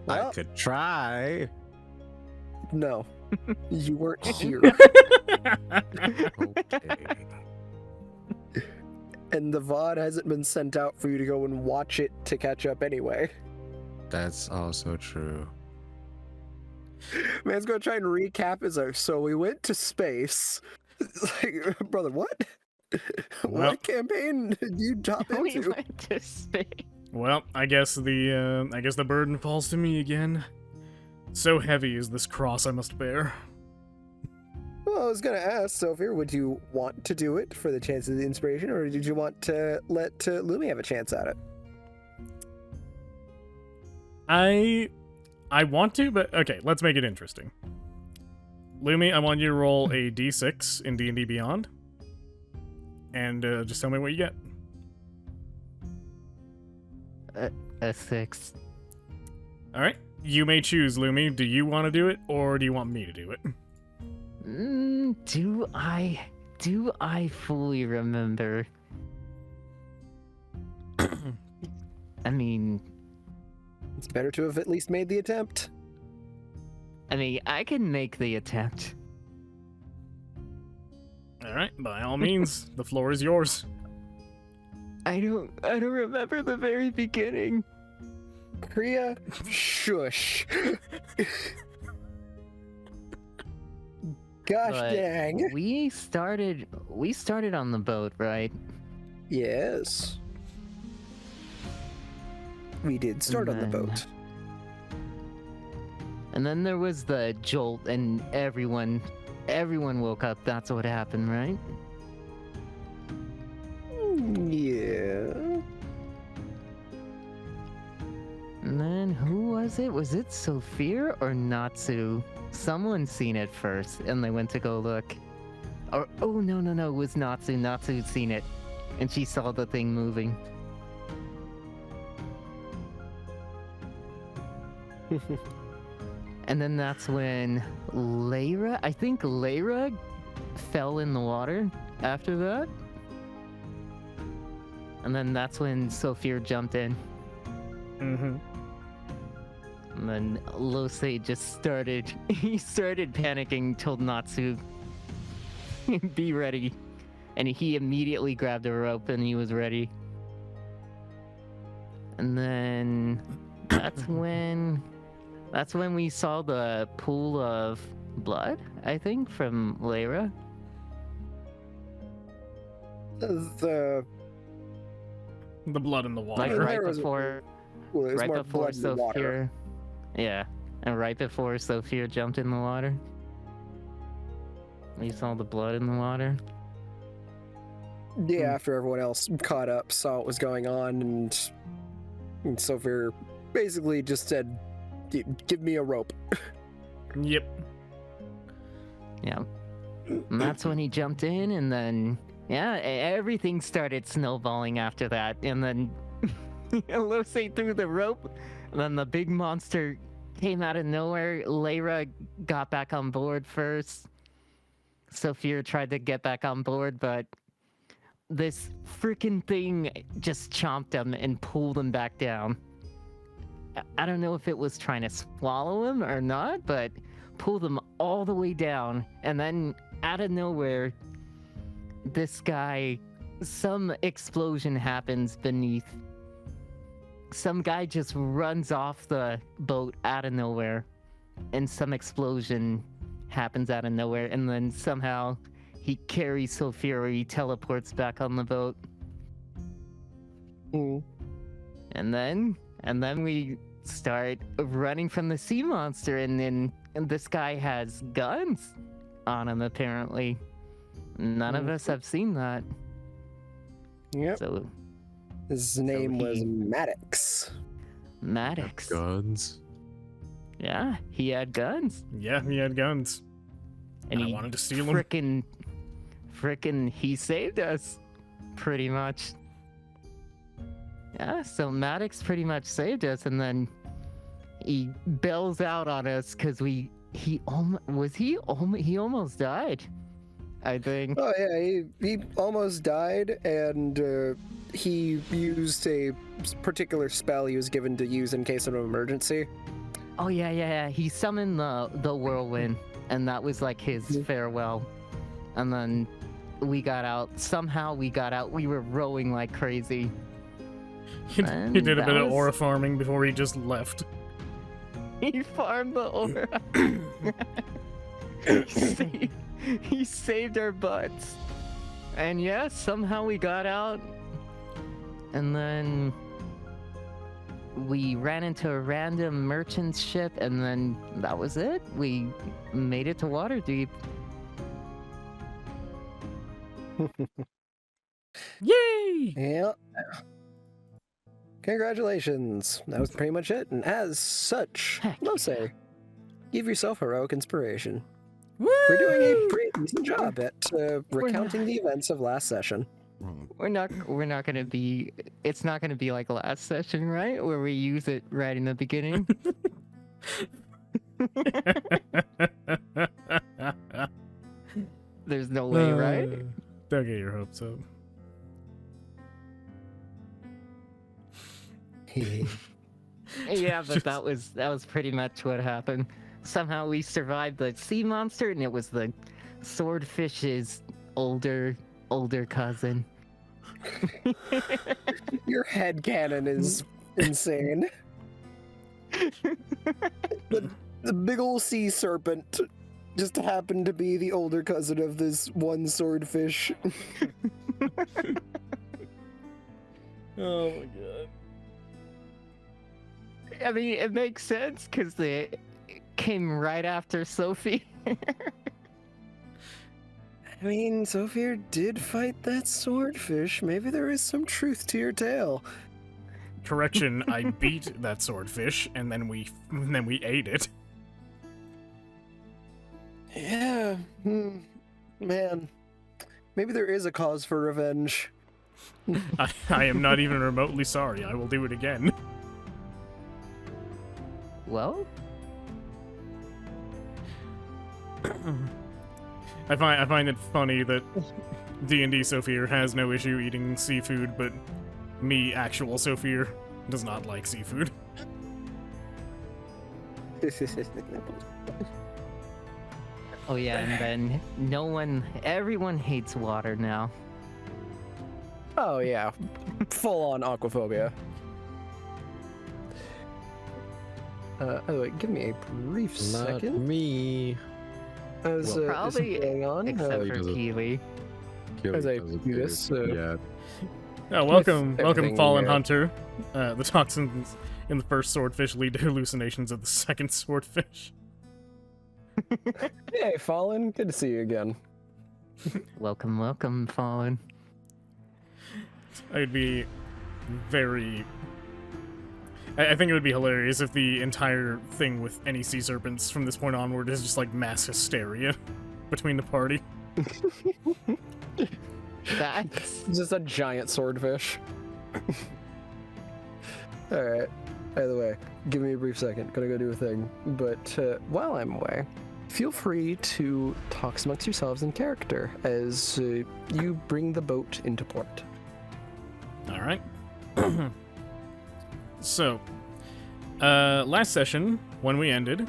Well, I could try. no. You weren't here. Okay. And the VOD hasn't been sent out for you to go and watch it to catch up anyway. That's also true. Man's gonna try and recap his life. So we went to space. It's like, brother, what? Well- What campaign did you hop We into? went to space. Well, I guess the burden falls to me again. So heavy is this cross I must bear. Well, I was gonna ask, Sophia, would you want to do it for the chance of the inspiration, or did you want to let Lumi have a chance at it? I want to, but okay, let's make it interesting. Lumi, I want you to roll a d6 in D&D Beyond. And just tell me what you get. A 6. Alright, you may choose, Lumi. Do you want to do it, or do you want me to do it? Do I fully remember? I mean, It's better to have at least made the attempt. I can make the attempt. Alright, by all means, the floor is yours. I don't remember the very beginning. Kriya, shush. Gosh But dang. We started on the boat, right? Yes. We did start on the And then- boat. And then there was the jolt and everyone woke up. That's what happened, right? Yeah. And then who was it? Was it Sophia or Natsu? Someone seen it first and they went to go look. Or oh no, it was Natsu. Natsu'd seen it. And she saw the thing moving. And then that's when I think Lyra fell in the water after that. And then that's when Sophia jumped in. Mm-hmm. And then Losei just started panicking, told Natsu, be ready. And he immediately grabbed a rope and he was ready. And then that's when we saw the pool of blood, I think, from Lyra. The blood in the Like water. Lyra right was- before well, it was right more before blood in the water. Sophia. Yeah. And right before Sophia jumped in the water. We saw the blood in the water. Yeah, after everyone else caught up, saw what was going on, and Sophia basically just said, give me a rope. Yep. Yeah. And that's when he jumped in, and then, yeah, everything started snowballing after that. And then Losei threw the rope, and then the big monster came out of nowhere. Lyra got back on board first. Sophia tried to get back on board, but this freaking thing just chomped him and pulled him back down. I don't know if it was trying to swallow him or not, but pulled him all the way down. And then out of nowhere, this guy, some explosion happens beneath. Some guy just runs off the boat out of nowhere, and some explosion happens out of nowhere, and then somehow he carries Sophia, or he teleports back on the boat. Mm. And then we start running from the sea monster, and this guy has guns on him, apparently. None of us have seen that. Yep. So, His name was he- Maddox. Maddox. Guns. Yeah, he had guns. Yeah, he had guns. And I he wanted to steal them. frickin' he saved us, pretty much. Yeah, so Maddox pretty much saved us, and then he bails out on us because he almost died, I think. Oh yeah, he almost died, and he used a particular spell he was given to use in case of an emergency. Oh yeah. He summoned the whirlwind, and that was like his farewell. And then we got out. Somehow we got out. We were rowing like crazy. He did a bit of aura farming before he just left. He farmed the aura. he saved our butts. And yeah, somehow we got out. And then we ran into a random merchant ship, and then that was it. We made it to Waterdeep. Yay! Yeah. Congratulations. That was pretty much it. And as such, Heck Lose, give yourself heroic inspiration. Woo! We're doing a pretty decent job at recounting the events of last session. We're not gonna be. It's not gonna be like last session, right? Where we use it right in the beginning. There's no way, right? Don't get your hopes up. Yeah, but that was pretty much what happened. Somehow we survived the sea monster, and it was the swordfish's older cousin. Your headcanon is insane. The big ol' sea serpent just happened to be the older cousin of this one swordfish. Oh my god. I mean, it makes sense because they came right after Sophie. I mean, Sophia did fight that swordfish. Maybe there is some truth to your tale. Correction, I beat that swordfish, and then we ate it. Yeah, man. Maybe there is a cause for revenge. I am not even remotely sorry. I will do it again. Well, I find it funny that D&D Sophia has no issue eating seafood, but me, actual Sophia, does not like seafood. oh yeah, and then everyone hates water now. Oh yeah, full on aquaphobia. Oh wait, give me a brief Not second. me. As Well, this probably is going on, Except he for does it. Keely. As I Doesn't do this, yeah. Oh, welcome, everything Fallen here. Hunter. The toxins in the first swordfish lead to hallucinations of the second swordfish. Hey, Fallen, good to see you again. Welcome, Fallen. I'd be very... I think it would be hilarious if the entire thing with any sea serpents from this point onward is just like mass hysteria between the party. That's Just a giant swordfish. Alright. By the way, give me a brief second. Gotta go do a thing. But while I'm away, feel free to talk amongst yourselves in character as you bring the boat into port. All right. So, last session, when we ended,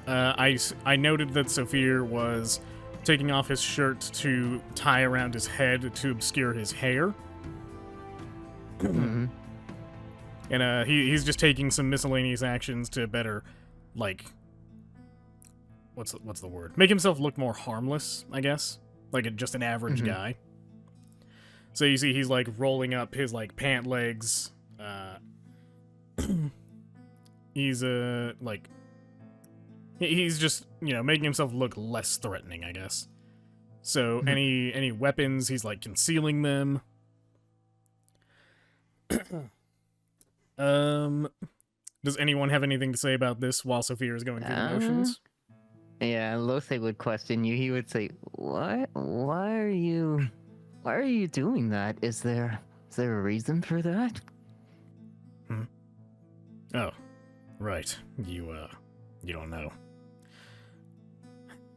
I noted that Sophia was taking off his shirt to tie around his head to obscure his hair. mhm. And he's just taking some miscellaneous actions to better, like, what's the word? Make himself look more harmless, I guess. Like just an average guy. So you see he's like rolling up his like pant legs. He's like he's just, you know, making himself look less threatening, I guess. So any weapons, he's like concealing them. Does anyone have anything to say about this while Sophia is going through the motions? Yeah, Lose would question you. He would say, "What? Why are you doing that? Is there a reason for that?" Oh, right. You don't know.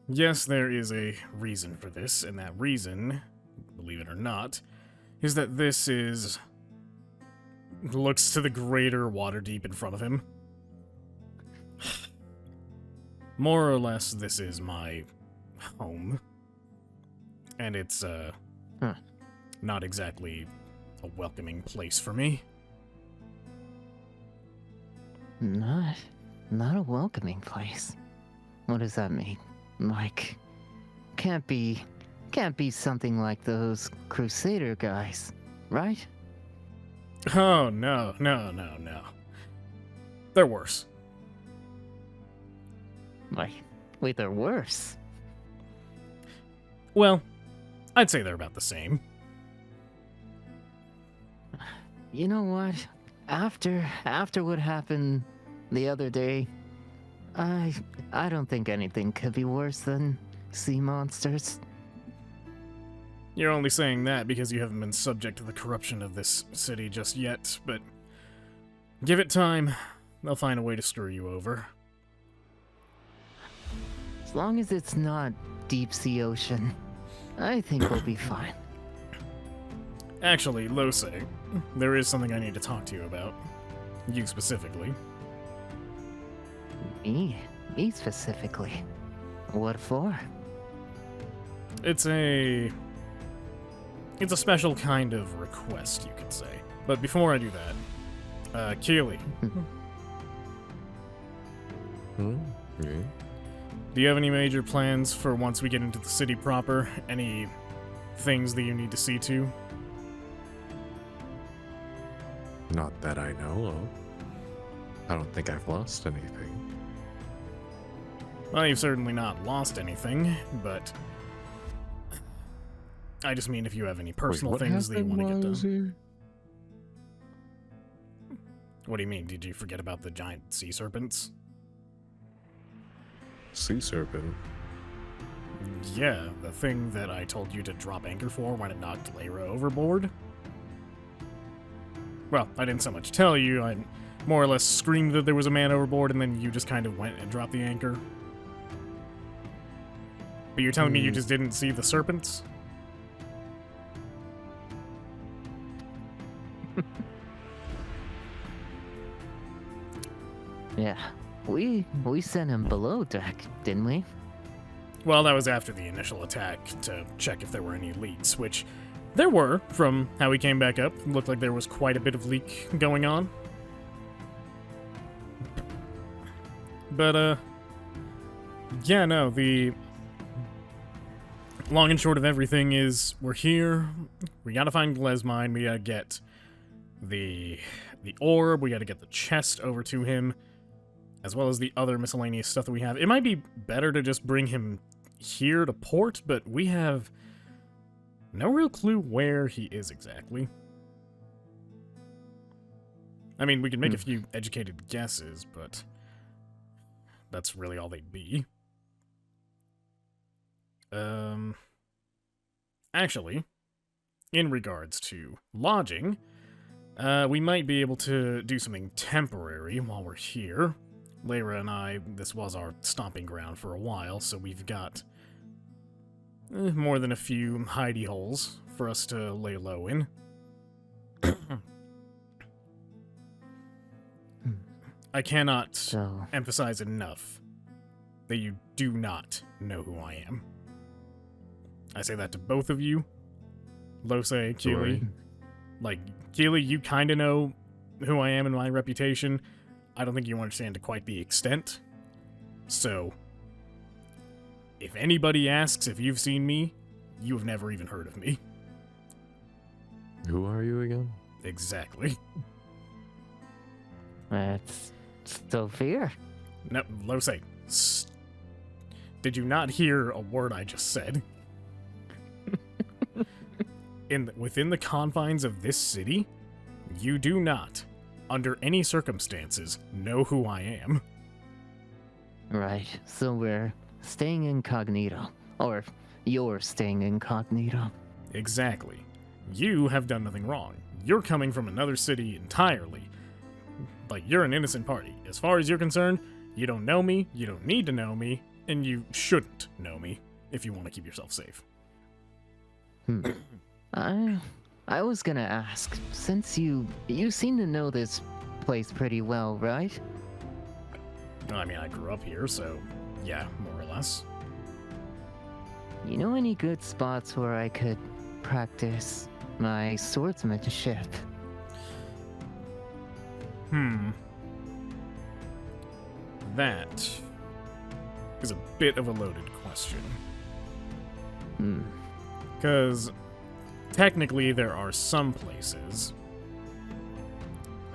Yes, there is a reason for this, and that reason, believe it or not, is that this looks to the greater Waterdeep in front of him. more or less, this is my home. And it's, not exactly a welcoming place for me. Not a welcoming place. What does that mean? Like, can't be something like those Crusader guys, right? Oh, no. They're worse. Wait, they're worse. Well, I'd say they're about the same. You know what? After what happened the other day, I don't think anything could be worse than sea monsters. You're only saying that because you haven't been subject to the corruption of this city just yet, but give it time. They'll find a way to screw you over. As long as it's not deep sea ocean, I think we'll be fine. Actually, Lose, there is something I need to talk to you about. You specifically. Me specifically. What for? It's a special kind of request, you could say. But before I do that, Keely, Yeah. do you have any major plans for once we get into the city proper? Any things that you need to see to? Not that I know of. I don't think I've lost anything. Well, you've certainly not lost anything, but I just mean if you have any personal things that you want to get done. Here? What do you mean? Did you forget about the giant sea serpents? Sea serpent. Yeah, the thing that I told you to drop anchor for when it knocked Lyra overboard. Well, I didn't so much tell you, I more or less screamed that there was a man overboard, and then you just kind of went and dropped the anchor. But you're telling me you just didn't see the serpents? Yeah, we sent him below deck, didn't we? Well, that was after the initial attack to check if there were any leaks, which there were, from how he came back up. Looked like there was quite a bit of leak going on. But, yeah, no, the long and short of everything is we're here. We gotta find Glesmine. We gotta get the orb. We gotta get the chest over to him, as well as the other miscellaneous stuff that we have. It might be better to just bring him here to port, but we have no real clue where he is exactly. I mean, we could make a few educated guesses, but that's really all they'd be. Actually, in regards to lodging, we might be able to do something temporary while we're here. Lyra and I, this was our stomping ground for a while, so we've got more than a few hidey holes for us to lay low in. I cannot emphasize enough that you do not know who I am. I say that to both of you. Lose, Keely. Like, Keely, you kind of know who I am and my reputation. I don't think you understand to quite the extent. So, if anybody asks if you've seen me, you have never even heard of me. Who are you again? Exactly. That's so fair. No, Lose, did you not hear a word I just said? Within the confines of this city, you do not, under any circumstances, know who I am. Right, so we're staying incognito. Or you're staying incognito. Exactly. You have done nothing wrong. You're coming from another city entirely. Like, you're an innocent party. As far as you're concerned, you don't know me, you don't need to know me, and you shouldn't know me if you want to keep yourself safe. I was gonna ask, since you seem to know this place pretty well, right? I mean, I grew up here, so Yeah, more or less. You know any good spots where I could practice my swordsmanship? That is a bit of a loaded question. Because technically there are some places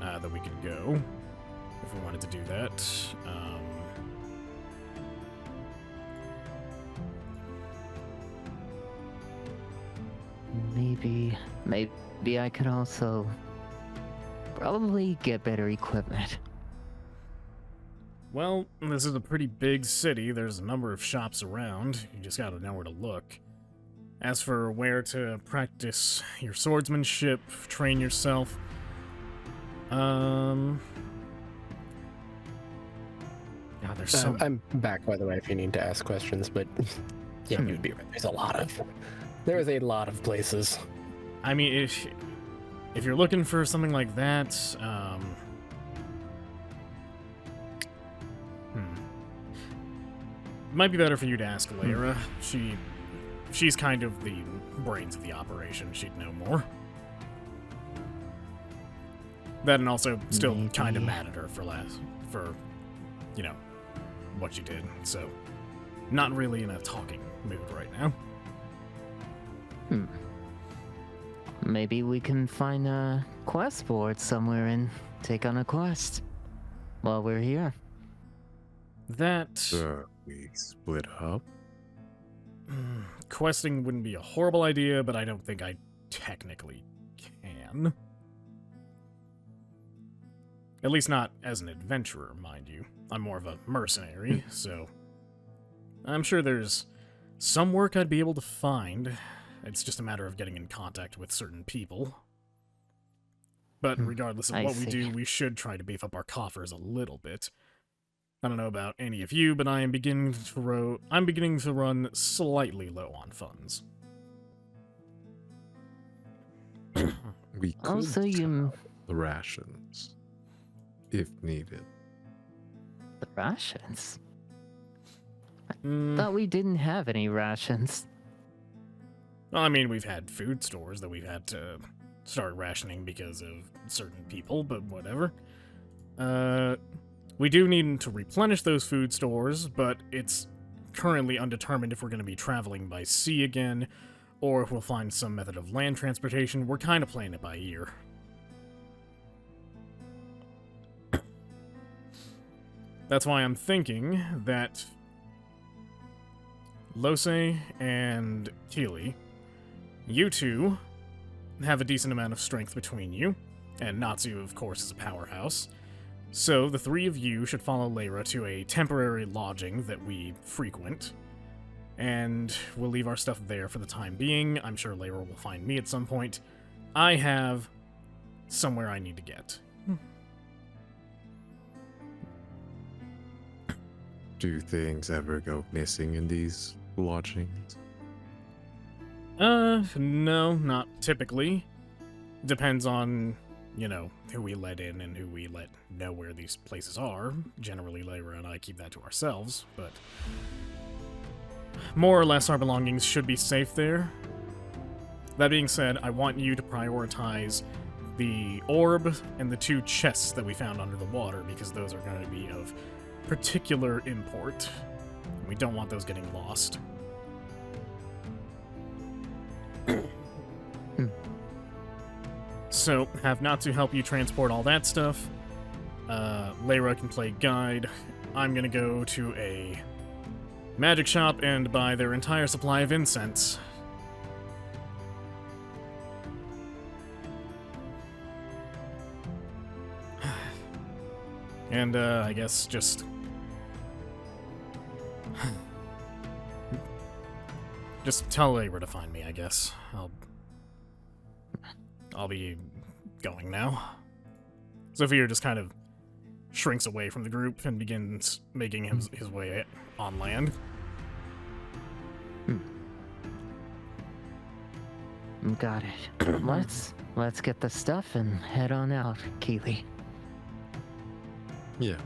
that we could go if we wanted to do that. Maybe I could also probably get better equipment. Well, this is a pretty big city. There's a number of shops around. You just gotta know where to look. As for where to practice your swordsmanship, train yourself, God, there's so... I'm back, by the way, if you need to ask questions, but yeah, you'd be right. There's a lot of places. I mean, if you're looking for something like that, it might be better for you to ask Lyra. She's kind of the brains of the operation. She'd know more. That and also still kind of mad at her for you know, what you did. So, not really in a talking mood right now. Maybe we can find a quest board somewhere and take on a quest while we're here. That... we split up? Questing wouldn't be a horrible idea, but I don't think I technically can. At least not as an adventurer, mind you. I'm more of a mercenary, so... I'm sure there's some work I'd be able to find. It's just a matter of getting in contact with certain people. But regardless of what we do, we should try to beef up our coffers a little bit. I don't know about any of you, but I'm beginning to run slightly low on funds. We could Also, the rations, if needed. The rations? I thought we didn't have any rations. Well, I mean, we've had food stores that we've had to start rationing because of certain people, but whatever. We do need to replenish those food stores, but it's currently undetermined if we're going to be traveling by sea again, or if we'll find some method of land transportation. We're kind of playing it by ear. That's why I'm thinking that Lose and Keely, you two have a decent amount of strength between you, and Natsu, of course, is a powerhouse. So the three of you should follow Lyra to a temporary lodging that we frequent, and we'll leave our stuff there for the time being. I'm sure Lyra will find me at some point. I have somewhere I need to get. Do things ever go missing in these lodgings? No, not typically. Depends on, you know, who we let in and who we let know where these places are. Generally, Lyra and I keep that to ourselves, but more or less our belongings should be safe there. That being said, I want you to prioritize the orb and the 2 chests that we found under the water, because those are going to be of particular import. We don't want those getting lost. So, have Natsu help you transport all that stuff. Lyra can play guide. I'm gonna go to a magic shop and buy their entire supply of incense. And, I guess just... just tell Lyra to find me, I guess. I'll be going now. Zephyr just kind of shrinks away from the group and begins making his way on land. Got it. Let's get the stuff and head on out, Keely. Yes.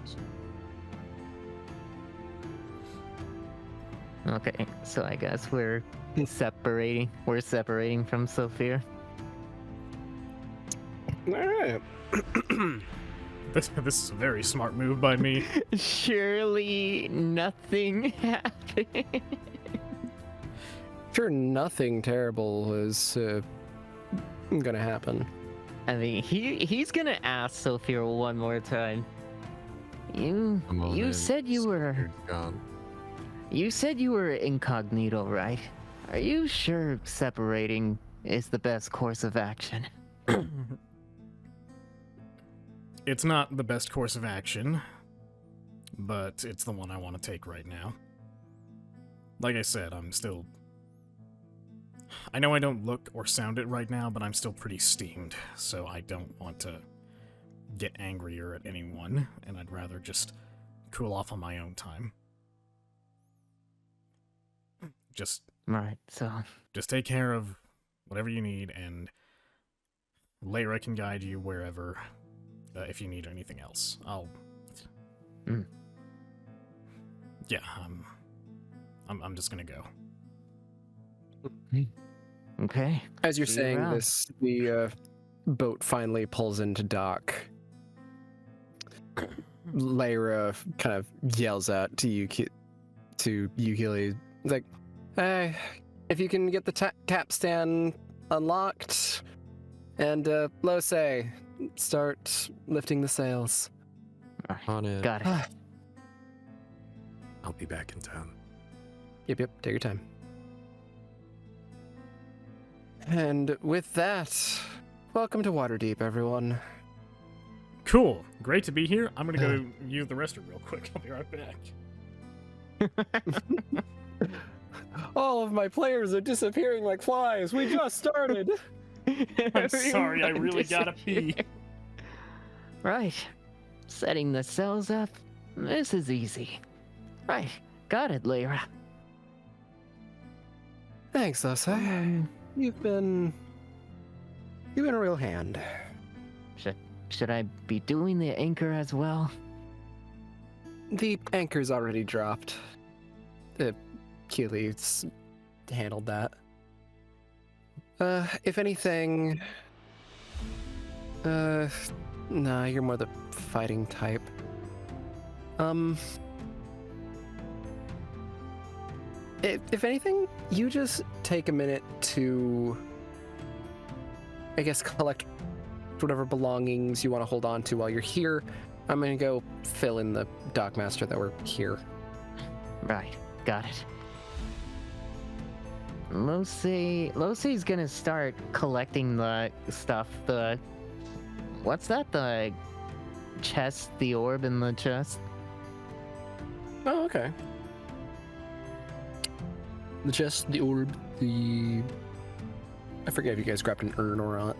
Okay, so I guess we're separating. We're separating from Sophia. All right. This is a very smart move by me. Surely nothing happened. Sure, nothing terrible is gonna happen. I mean, he's gonna ask Sophia one more time. You Come on in, said you were scared John. you said you were incognito, right? Are you sure separating is the best course of action? It's not the best course of action, but it's the one I want to take right now. Like I said, I know I don't look or sound it right now, but I'm still pretty steamed, so I don't want to get angrier at anyone, and I'd rather just cool off on my own time. Just Right, so take care of whatever you need, and Lyra can guide you wherever if you need anything else. Yeah, I'm just gonna go. okay. As you're See you saying around. this, the boat finally pulls into dock. Lyra kind of yells out to Yukili, like, "Hey, if you can get the capstan unlocked, and Lose, start lifting the sails." On it. Got it. I'll be back in town. Yep, take your time. And with that, welcome to Waterdeep, everyone. Cool. Great to be here. I'm gonna go use the restroom real quick. I'll be right back. All of my players are disappearing like flies. We just started. I'm sorry, I really gotta pee. Right. Setting the cells up. This is easy. Right. Got it, Lyra. Thanks, Lose. You've been a real hand. Should I be doing the anchor as well? The anchor's already dropped. Keely's handled that. If anything, nah, you're more the fighting type. If anything, you just take a minute to, I guess, collect whatever belongings you want to hold on to while you're here. I'm gonna go fill in the dockmaster that we're here. Right. Got it. Losey's gonna start collecting the stuff. What's that? The chest, the orb in the chest? Oh, okay. The chest, the orb, I forget if you guys grabbed an urn or not.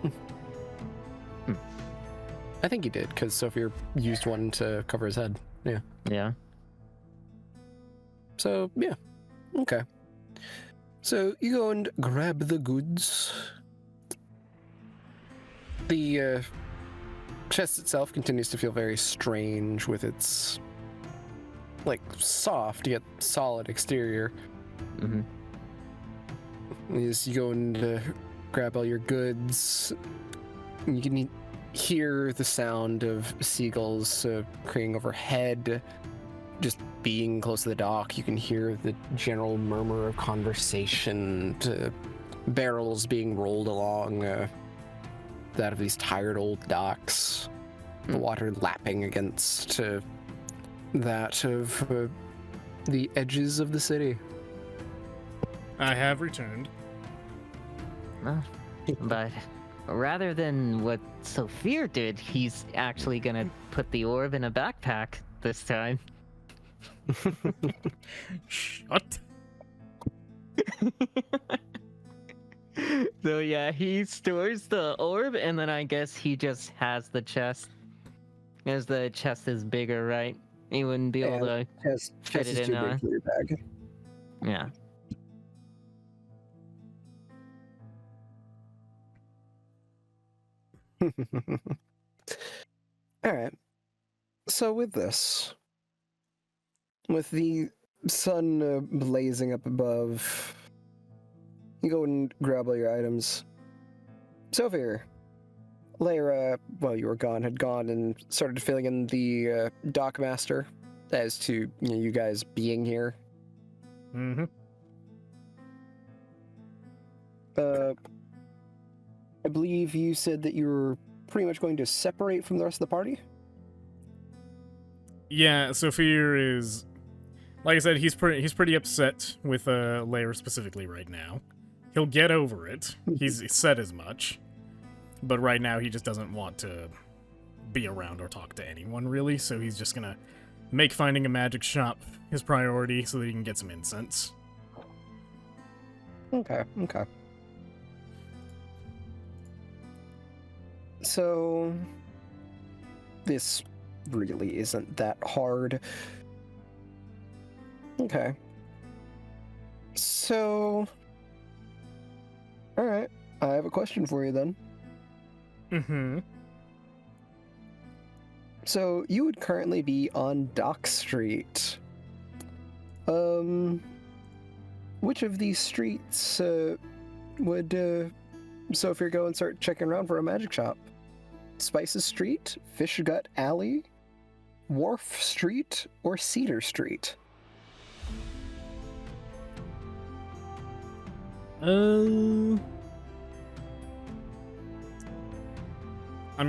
I think you did, because Sophia used one to cover his head. Yeah. Yeah. So, yeah. Okay. So, you go and grab the goods. The chest itself continues to feel very strange with its, like, soft yet solid exterior. Mm-hmm. As you go and grab all your goods, you can hear the sound of seagulls craying overhead. Just being close to the dock, you can hear the general murmur of conversation, barrels being rolled along that of these tired old docks, the water lapping against that of the edges of the city. I have returned. Well, but rather than what Sophia did, he's actually gonna put the orb in a backpack this time. Shut. So yeah, he stores the orb, and then I guess he just has the chest. As the chest is bigger, right? He wouldn't be able to Chest fit is it too in. big for your bag. Yeah. All right. So with this, with the sun blazing up above. You go and grab all your items. Sophia, Lyra, while you were gone, had gone and started filling in the dockmaster as to you guys being here. Mm-hmm. I believe you said that you were pretty much going to separate from the rest of the party? Yeah, Sophia is, like I said, he's pretty upset with Lyra specifically right now. He'll get over it. He's said as much. But right now he just doesn't want to be around or talk to anyone, really, so he's just gonna make finding a magic shop his priority so that he can get some incense. Okay. So, this really isn't that hard. Okay. So, alright, I have a question for you then. Mm-hmm. So, you would currently be on Dock Street. Which of these streets would Sophia go and start checking around for a magic shop? Spices Street, Fish Gut Alley, Wharf Street, or Cedar Street? I'm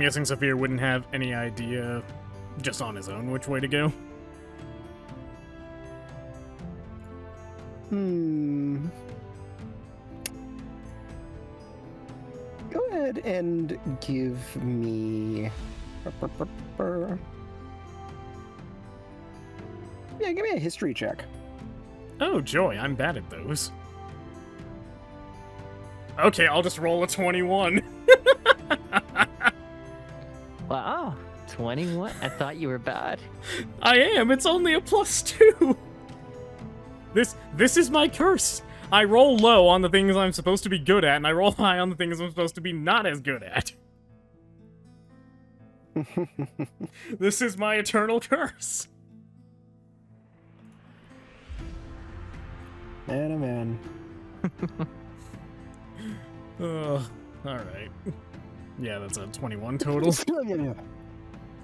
guessing Sophia wouldn't have any idea just on his own which way to go. Go ahead and give me... Yeah, give me a history check. Oh, joy, I'm bad at those. Okay, I'll just roll a 21. Wow, 21? I thought you were bad. I am, it's only a +2. This is my curse. I roll low on the things I'm supposed to be good at, and I roll high on the things I'm supposed to be not as good at. This is my eternal curse. Man, oh man. Alright. Yeah, that's a 21 total.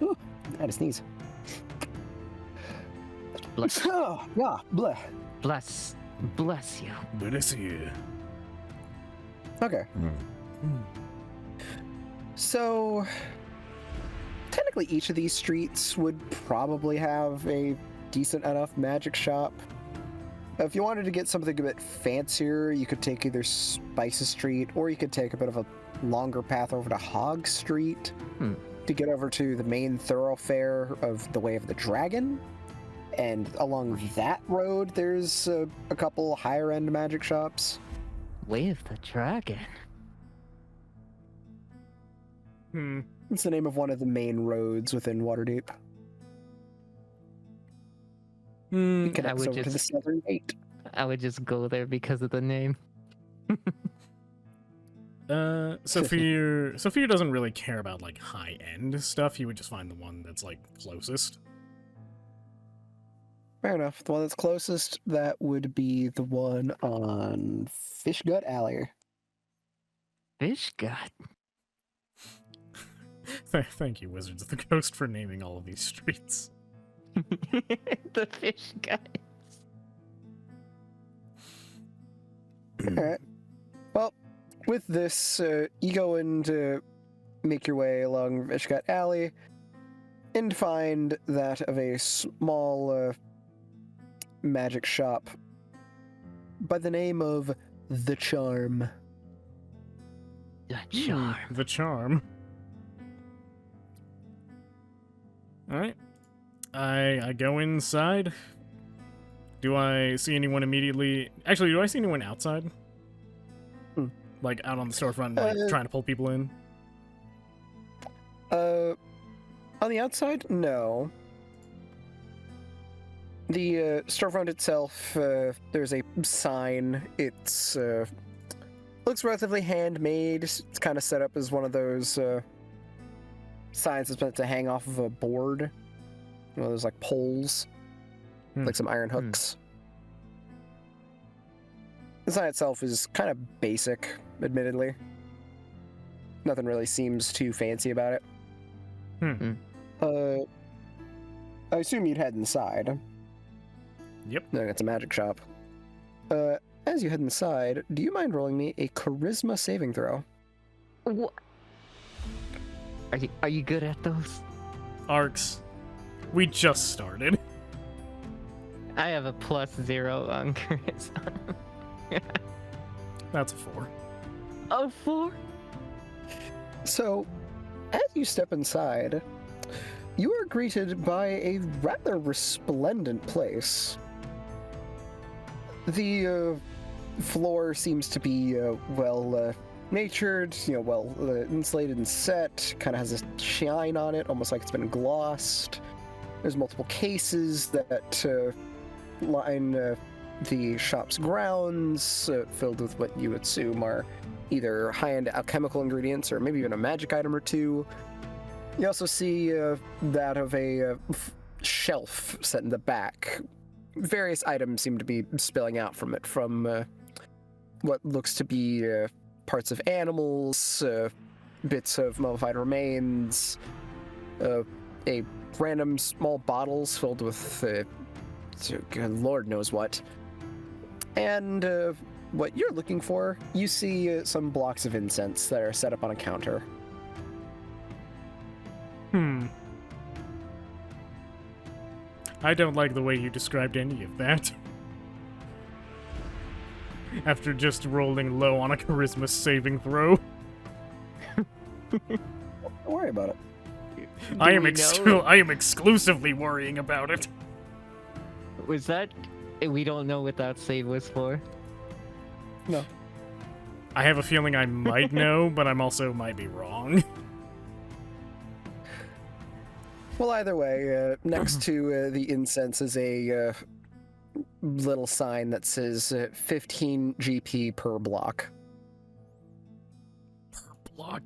Ooh, I had a sneeze. Bless, Oh, yeah, bleh. bless you. Bless you. Okay. So, technically each of these streets would probably have a decent enough magic shop. If you wanted to get something a bit fancier, you could take either Spices Street, or you could take a bit of a longer path over to Hog Street to get over to the main thoroughfare of the Way of the Dragon. And along that road, there's a couple higher-end magic shops. Way of the Dragon. It's the name of one of the main roads within Waterdeep. It connects over to the Southern Gate. I would just go there because of the name. Sophia doesn't really care about, like, high-end stuff. He would just find the one that's, like, closest. Fair enough. The one that's closest, that would be the one on Fish Gut Alley. Fish gut. Thank you, Wizards of the Coast, for naming all of these streets. The fish guys. Alright. Well, with this, you go and make your way along Fish Gut Alley and find that of a small magic shop by the name of The Charm. The charm. The charm. Alright. I go inside. Do I see anyone immediately? Actually, do I see anyone outside? Like, out on the storefront, like, trying to pull people in? On the outside, no. The storefront itself, there's a sign. It's looks relatively handmade. It's kind of set up as one of those signs that's meant to hang off of a board. One of those like poles, like some iron hooks. The sign itself is kind of basic, admittedly. Nothing really seems too fancy about it. I assume you'd head inside. Yep. No, it's a magic shop. As you head inside, do you mind rolling me a charisma saving throw? What? Are you good at those? Arcs. We just started. I have a +0 on charisma. That's a 4. Oh, 4? So, as you step inside, you are greeted by a rather resplendent place. The floor seems to be well natured, well insulated and set, kind of has a shine on it, almost like it's been glossed. There's multiple cases that line the shop's grounds, filled with what you assume are either high-end alchemical ingredients or maybe even a magic item or two. You also see that of a shelf set in the back. Various items seem to be spilling out from it, from what looks to be parts of animals, bits of mummified remains, a random small bottles filled with Lord knows what. And what you're looking for, you see some blocks of incense that are set up on a counter. I don't like the way you described any of that. After just rolling low on a charisma saving throw. Don't worry about it. I am exclusively worrying about it. Was that... We don't know what that save was for. No. I have a feeling I might know, but I'm also might be wrong. Well, either way, next to the incense is a little sign that says 15 GP per block. Per block?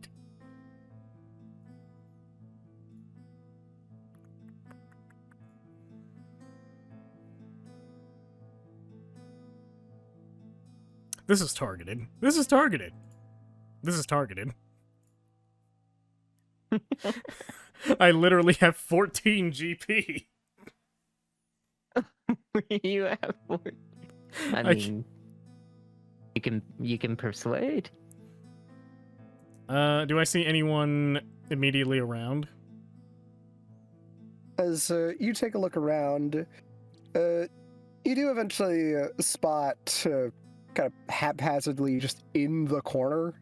This is targeted. This is targeted. This is targeted. I literally have 14 GP. You have 14. I mean, you can persuade. Do I see anyone immediately around? As you take a look around, you do eventually spot kind of haphazardly just in the corner,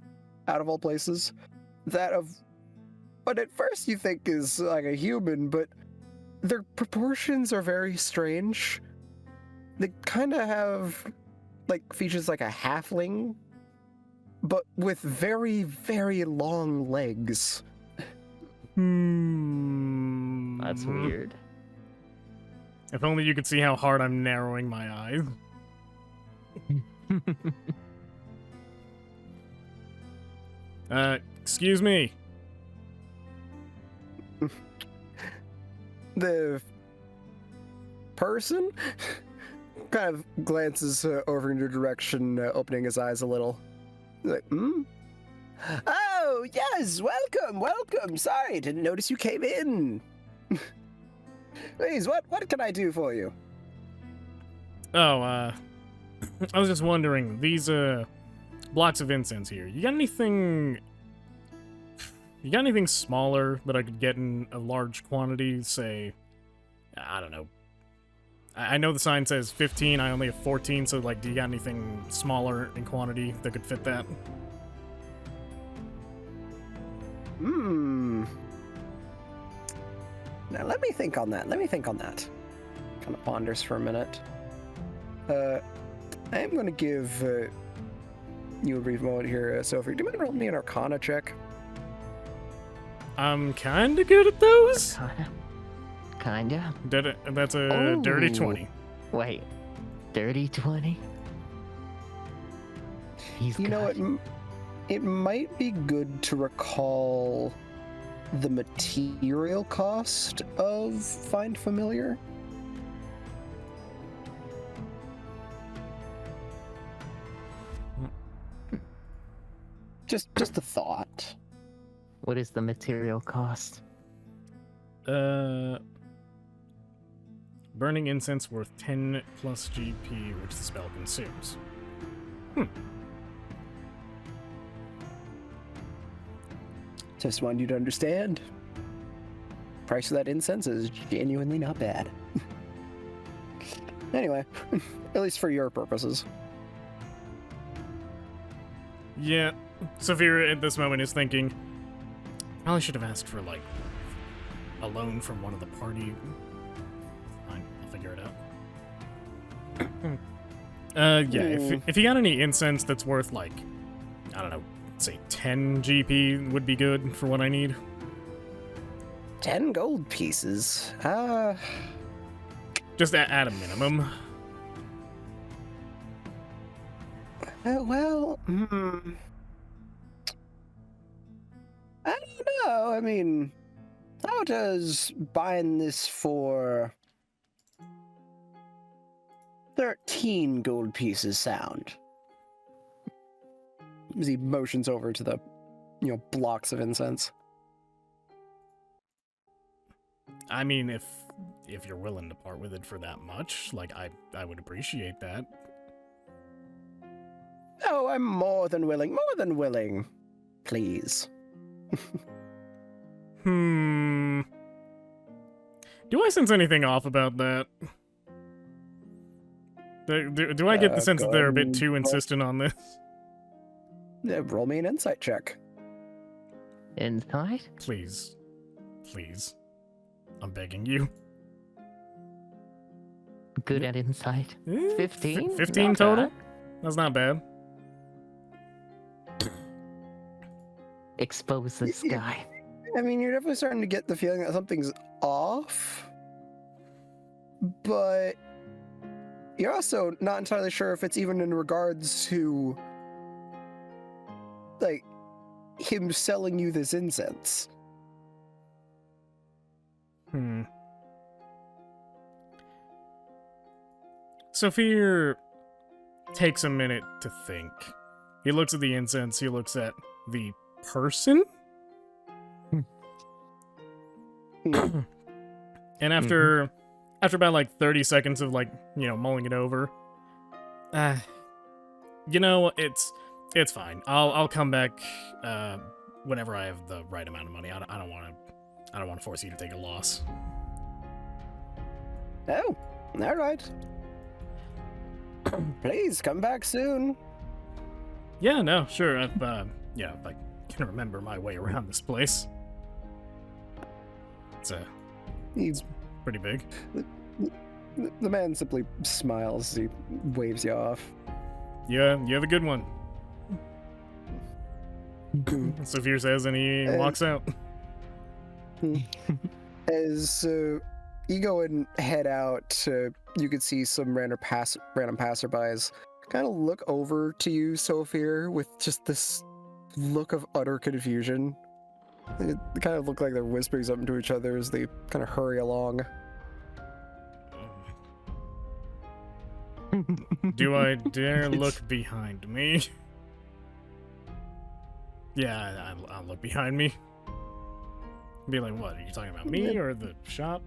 out of all places, that of what at first you think is like a human, but their proportions are very strange. They kind of have like features like a halfling, but with very, very long legs. That's weird. If only you could see how hard I'm narrowing my eyes. Excuse me. The person kind of glances over in your direction, opening his eyes a little. Like, Oh, yes, welcome. Sorry, didn't notice you came in. Please, what can I do for you? Oh, I was just wondering, these blocks of incense here, you got anything smaller that I could get in a large quantity? Say, I don't know. I know the sign says 15, I only have 14, so like, do you got anything smaller in quantity that could fit that? Now let me think on that. Kind of ponders for a minute. I am going to give you a brief moment here, Sophie. Do you mind rolling me an Arcana check? I'm kinda good at those. Kinda. That's a dirty 20. Wait, dirty 20? You know, it might be good to recall the material cost of Find Familiar. Just a thought. What is the material cost? Burning incense worth 10 plus GP, which the spell consumes. Just wanted you to understand. Price of that incense is genuinely not bad. Anyway, at least for your purposes. Yeah, Saphira at this moment is thinking, probably should have asked for, like, a loan from one of the party. Fine, I'll figure it out. Yeah, if you got any incense that's worth, like, I don't know, say 10 GP would be good for what I need. 10 gold pieces. Just at a minimum. Well, I don't know. I mean, how does buying this for 13 gold pieces sound? As he motions over to the, blocks of incense. I mean, if you're willing to part with it for that much, like, I would appreciate that. Oh, I'm more than willing. More than willing. Please. Do I sense anything off about that? Do I get the sense that they're a bit too insistent on this? Yeah, roll me an insight check. Insight? Please. Please. I'm begging you. Good at insight. 15? 15 Not total? bad. That's not bad. Expose this guy. I mean, you're definitely starting to get the feeling that something's off, but you're also not entirely sure if it's even in regards to, like, him selling you this incense. Sophia takes a minute to think. He looks at the incense, he looks at the person? And after about like 30 seconds of, like, mulling it over, it's fine. I'll come back whenever I have the right amount of money. I don't want to force you to take a loss. Oh, all right. Please come back soon. Yeah, no, sure. If I can remember my way around this place. It's pretty big. The man simply smiles as he waves you off. Yeah, you have a good one. Sophia says, and he walks out. As you go and head out, you could see some random passerbys kind of look over to you, Sophia, with just this look of utter confusion. They kind of look like they're whispering something to each other as they kind of hurry along. Do I dare look behind me? Yeah, I'll look behind me. Be like, what? Are you talking about me or the shop?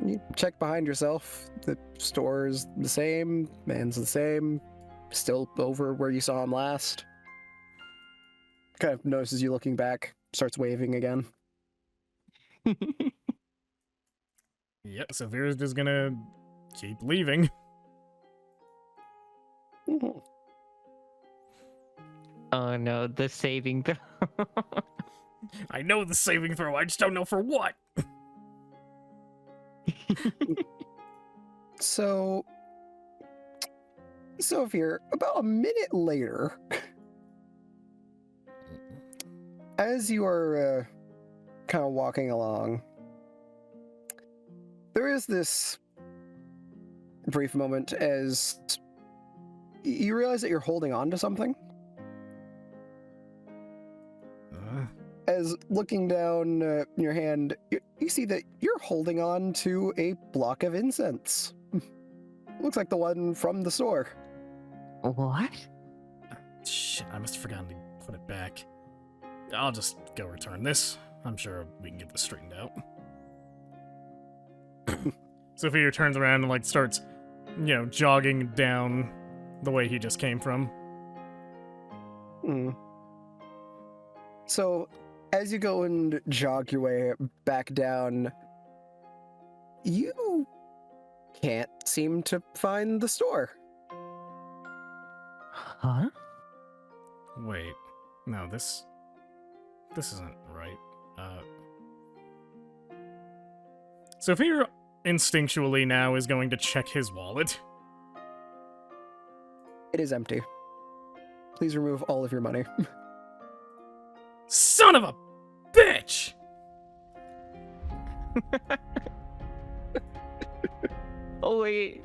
You check behind yourself. The store is the same. Man's the same. Still over where you saw him last. Kind of notices you looking back. Starts waving again. Yep, so Vera's just gonna keep leaving. Oh no, the saving throw. I know the saving throw, I just don't know for what. So if you're about a minute later, as you are kind of walking along, there is this brief moment as you realize that you're holding on to something. As looking down your hand, you see that you're holding on to a block of incense. Looks like the one from the store. What? Shit, I must have forgotten to put it back. I'll just go return this. I'm sure we can get this straightened out. Sophia turns around and, like, starts, jogging down the way he just came from. Hmm. So, as you go and jog your way back down, you can't seem to find the store. Huh? Wait. No, this isn't right. Sophia instinctually now is going to check his wallet. It is empty. Please remove all of your money. Son of a bitch! Oh, wait.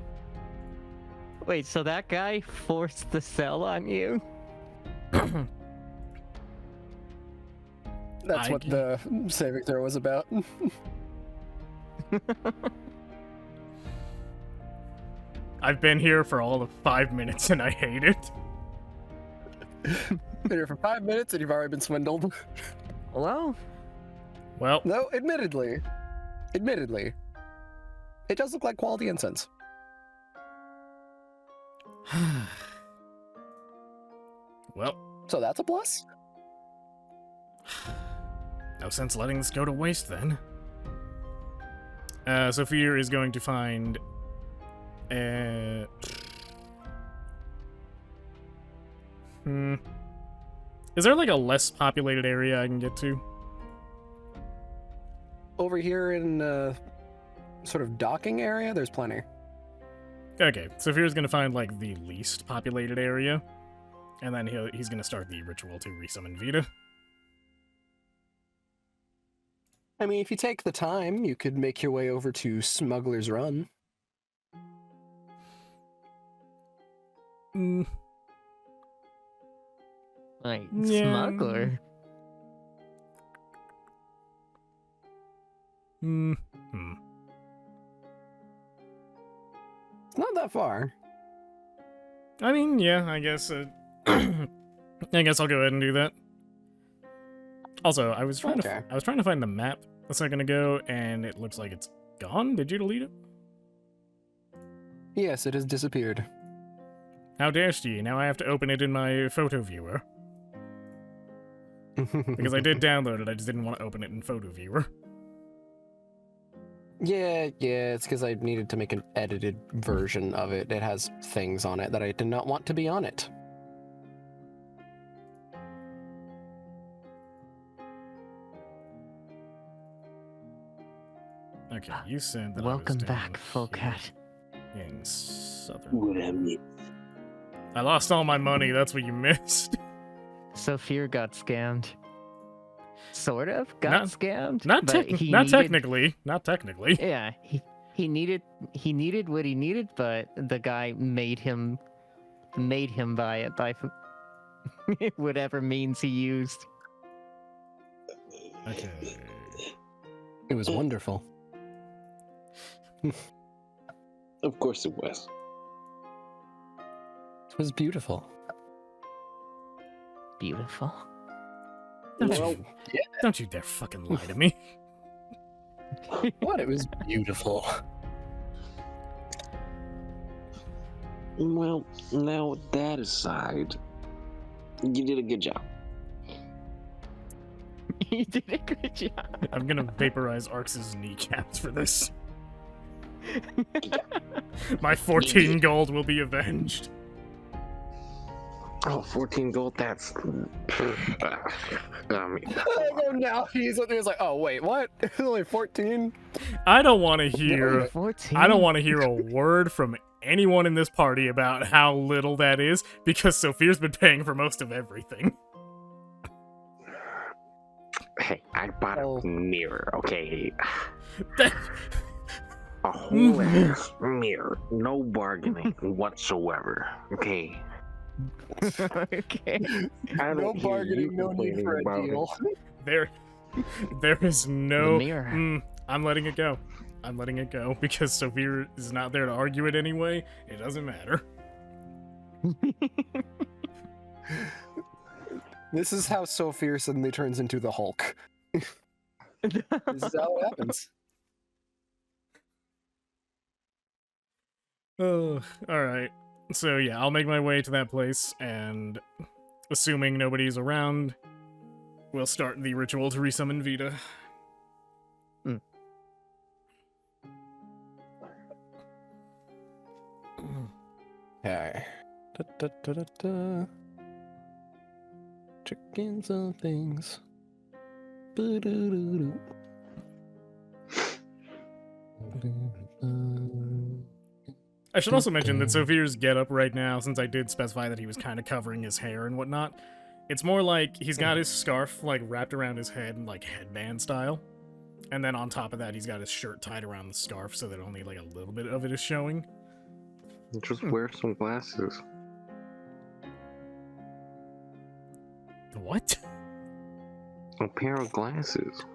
Wait, so that guy forced the sell on you? That's what the saving throw was about. I've been here for all of 5 minutes and I hate it. Been here for 5 minutes and you've already been swindled. Well, No, admittedly, it does look like quality incense. Well, So that's a plus? no sense letting this go to waste then. Sophia is going to find... Is there, like, a less populated area I can get to? Over here in sort of docking area, there's plenty. Okay, Sophia's gonna find, like, the least populated area, and then he's gonna start the ritual to resummon Vita. I mean, if you take the time, you could make your way over to Smuggler's Run. like, Yeah. smuggler. It's not that far. I mean, yeah, I guess, I guess I'll go ahead and do that. Also, I was trying Okay. to find the map a second ago, and it looks like it's gone. Did you delete it? Yes, it has disappeared. How darest ye? Now I have to open it in my photo viewer. Because I did download it, I just didn't want to open it in photo viewer. Yeah, it's because I needed to make an edited version of it. It has things on it that I did not want to be on it. Okay, you said that Welcome I was back, down Folcat. here in southern. What I mean. I lost all my money, that's what you missed. Sophia got scammed. Sort of got Not- scammed. Not, but he not needed- technically. Not technically. Yeah, he needed what he needed, but the guy made him buy it by whatever means he used. Okay. It was wonderful. Of course it was. It was beautiful. Beautiful. Don't you dare fucking lie to me. What? It was beautiful. Well, now with that aside, you did a good job. He did a good job. I'm gonna vaporize Arx's kneecaps for this. My 14 gold will be avenged. Oh, 14 gold, that's... Oh, now he's like, oh, wait, what? It's only 14? I don't want to hear. 14. I don't want to hear a word from anyone in this party about how little that is, because Sophia's been paying for most of everything. Hey, I bought Oh. a mirror, okay? That- A whole ass mirror. No bargaining whatsoever, okay? Okay. I No don't hear bargaining, you no need for complaining a about it. deal. there is no. The mirror. I'm letting it go. I'm letting it go because Sophia is not there to argue it anyway. It doesn't matter. This is how Sophia suddenly turns into the Hulk. This is how it happens. Oh, alright. So yeah, I'll make my way to that place, and assuming nobody's around, we'll start the ritual to resummon Vita. Okay. Chickens and things. Ba-do-do-do. I should also mention that Sophia's getup right now, since I did specify that he was kind of covering his hair and whatnot, it's more like he's got his scarf like wrapped around his head, like headband style, and then on top of that, he's got his shirt tied around the scarf so that only like a little bit of it is showing. Just wear some glasses. What? A pair of glasses.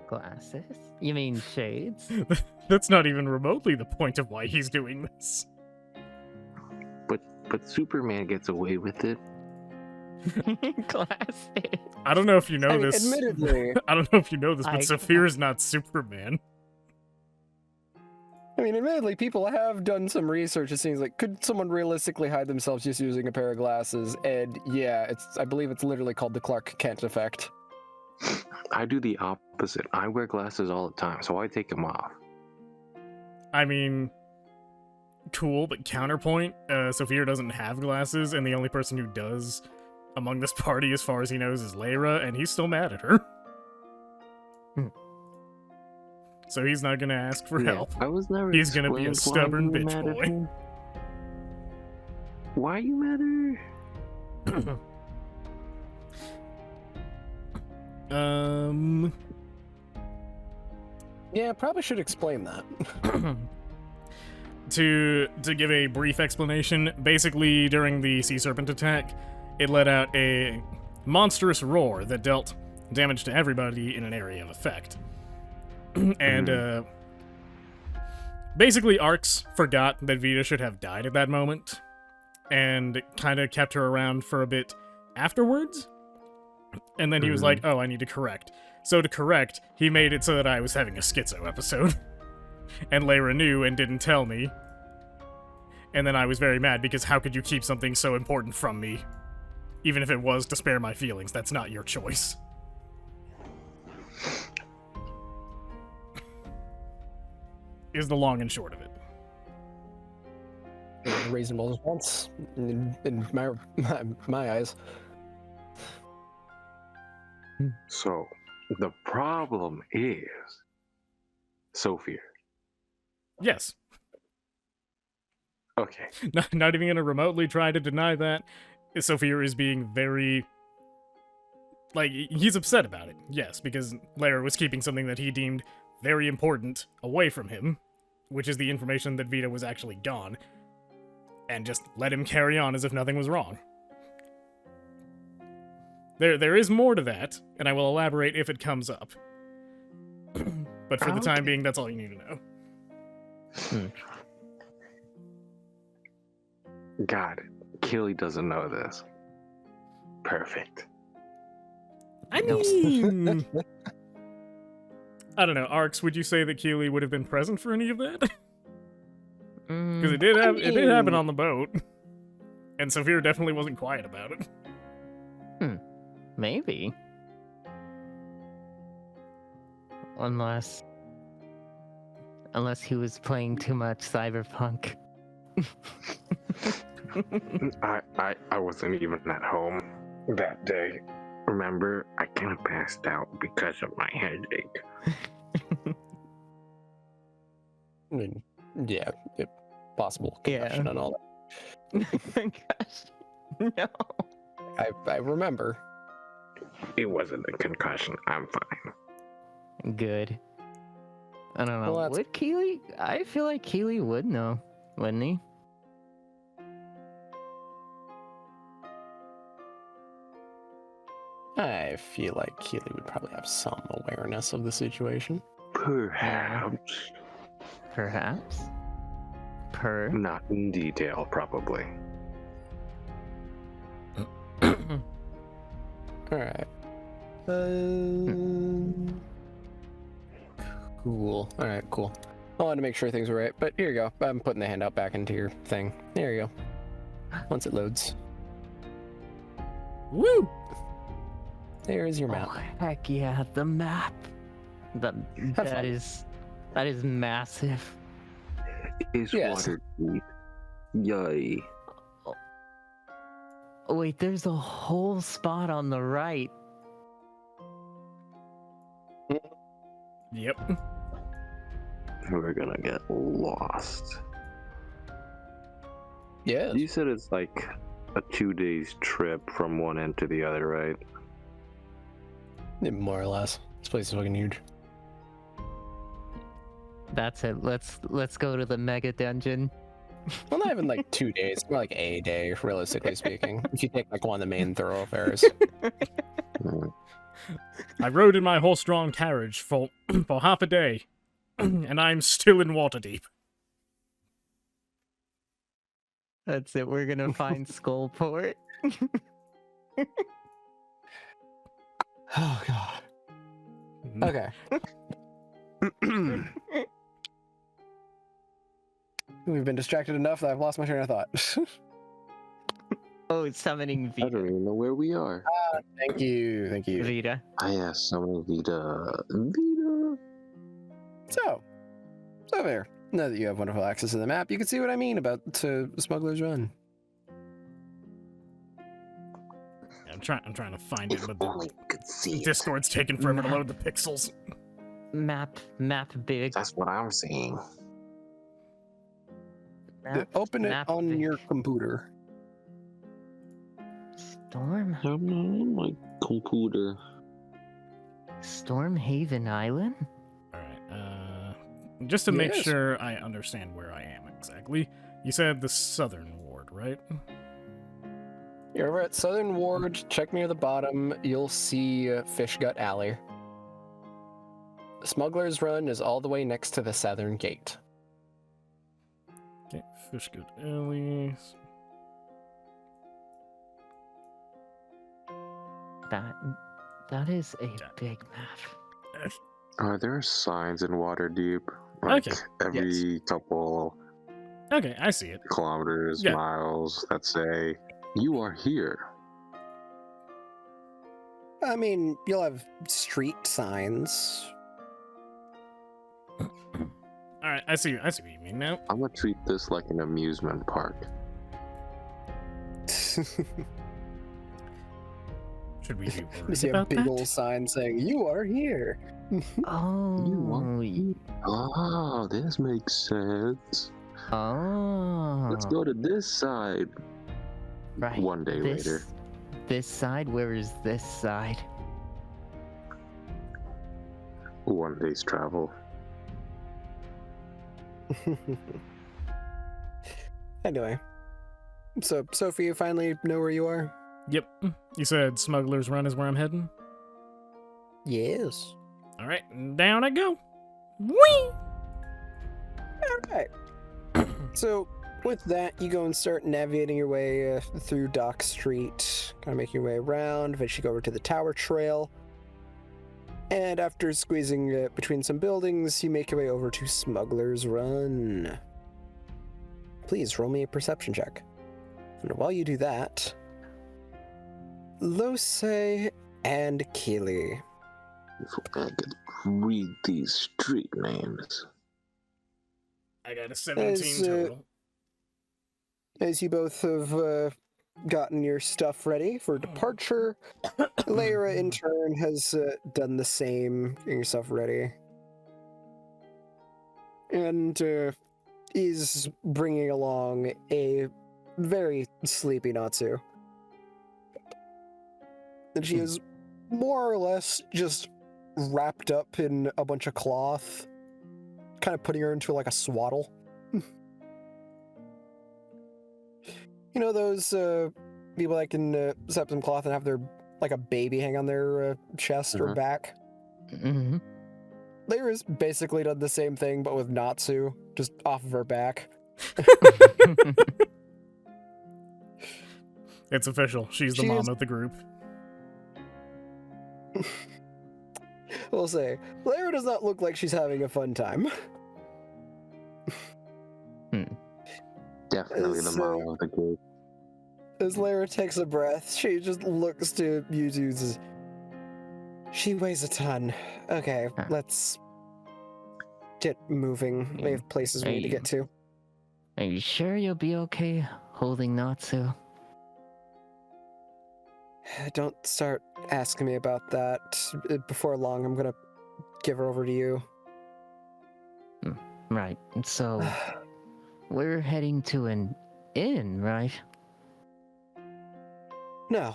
Glasses? You mean shades? That's not even remotely the point of why he's doing this. But Superman gets away with it. Glasses. I don't know if you know I mean, this. admittedly, I don't know if you know this, but I- Saphir's not Superman. people have done some research. It seems like, could someone realistically hide themselves just using a pair of glasses? And yeah, I believe it's literally called the Clark Kent effect. I do the opposite. I wear glasses all the time, so I take them off. I mean, cool, but counterpoint, Sophia doesn't have glasses, and the only person who does among this party, as far as he knows, is Lyra, and he's still mad at her. So he's not gonna ask for help. I was never. He's gonna be a explained stubborn why you bitch mad at boy. him. Why are you mad at her? Yeah, probably should explain that. To give a brief explanation, basically during the sea serpent attack, it let out a monstrous roar that dealt damage to everybody in an area of effect. And basically Arx forgot that Vita should have died at that moment, and kind of kept her around for a bit afterwards. And then he was like, oh, I need to correct. So to correct, he made it so that I was having a schizo episode. And Lyra knew and didn't tell me. And then I was very mad because how could you keep something so important from me? Even if it was to spare my feelings, that's not your choice. Is the long and short of it. A reasonable response in my eyes. So, the problem is Sophia. Yes. Okay. Not even gonna remotely try to deny that. Sophia is being very... Like, he's upset about it, yes, because Lyra was keeping something that he deemed very important away from him, which is the information that Vita was actually gone, and just let him carry on as if nothing was wrong. There is more to that, and I will elaborate if it comes up. But for the time being, that's all you need to know. Got it. Keely doesn't know this. Perfect. I mean... I don't know, Arx, would you say that Keely would have been present for any of that? Because it did happen on the boat. And Sophia definitely wasn't quiet about it. Maybe. Unless he was playing too much Cyberpunk. I wasn't even at home that day. Remember, I kind of passed out because of my headache. I mean, yeah, possible concussion and all that. Gosh. No. I remember. It wasn't a concussion. I'm fine. Good. I don't know. Well, that's- Would Keely? I feel like Keely would know, wouldn't he? I feel like Keely would probably have some awareness of the situation. Perhaps. Perhaps. Not in detail, probably. All right. Cool. All right, cool. I wanted to make sure things were right, but here you go. I'm putting the handout back into your thing. There you go. Once it loads. Woo! There's your map. Oh, heck yeah, the map. That fun. is massive. Is Yes. Waterdeep. Yay. Oh, wait, there's a whole spot on the right. Yep. We're gonna get lost. Yeah. You said it's like a 2 days trip from one end to the other, right? More or less. This place is fucking huge. That's it. Let's go to the mega dungeon. Well, not even like 2 days. More like a day, realistically speaking. If you take like one of the main thoroughfares. I rode in my horse-drawn carriage for half a day, and I'm still in Waterdeep. That's it. We're gonna find Skullport. Oh god. Okay. We've been distracted enough that I've lost my train of thought. Oh, it's summoning I don't even know where we are. Thank you. Vita. I asked someone Vita. Vita. So there. Now that you have wonderful access to the map, you can see what I mean about Smuggler's Run. I'm trying to find it, but Only could see it. Discord's taking forever to load the pixels. Map big. That's what I'm seeing. Open it map on big. your computer. Storm I'm not on my computer. Haven Island. All right. Just to make Yes. sure I understand where I am exactly, you said the Southern Ward, right? You're over at Southern Ward. Check near the bottom. You'll see Fish Gut Alley. Smuggler's Run is all the way next to the Southern Gate. Okay, Fishgood Alley. That is a big map. Are there signs in Waterdeep? Like Okay. every couple Okay, I see it. kilometers, Yeah. miles that say, "You are here." I mean, you'll have street signs. All right, I see what you mean now. I'm gonna treat this like an amusement park. Should we be You worried see a about big that? old sign saying, "You are here." Oh, Oh, this makes sense. oh. Let's go to this side. Right. One day later. This side. Where is this side? 1 day's travel. Anyway, so Sophie, you finally know where you are? Yep. You said Smuggler's Run is where I'm heading? Yes. All right, down I go. Whee! All right. So with that, you go and start navigating your way through Dock Street, kind of making your way around. Eventually go over to the Tower Trail. And after squeezing between some buildings, you make your way over to Smuggler's Run. Please roll me a perception check. And while you do that, Lose and Keely. If I could read these street names. I got a 17 total. As you both have gotten your stuff ready for departure, Lyra in turn has done the same, getting your stuff ready. And is bringing along a very sleepy Natsu. And she is more or less just wrapped up in a bunch of cloth, kind of putting her into like a swaddle. You know those people that can set up some cloth and have their like a baby hang on their chest or back? Mm-hmm. Lyra's basically done the same thing, but with Natsu, just off of her back. It's official. She's the She mom is- of the group. We'll say, Lara does not look like she's having a fun time. Definitely the As, mom of the group. as Lara takes a breath, she just looks to you two and says, she weighs a ton. Okay, Huh. let's get moving. We have places we need to get to. Are you sure you'll be okay holding Natsu? Don't start asking me about that. Before long, I'm gonna give her over to you. Right, so we're heading to an inn, right? No,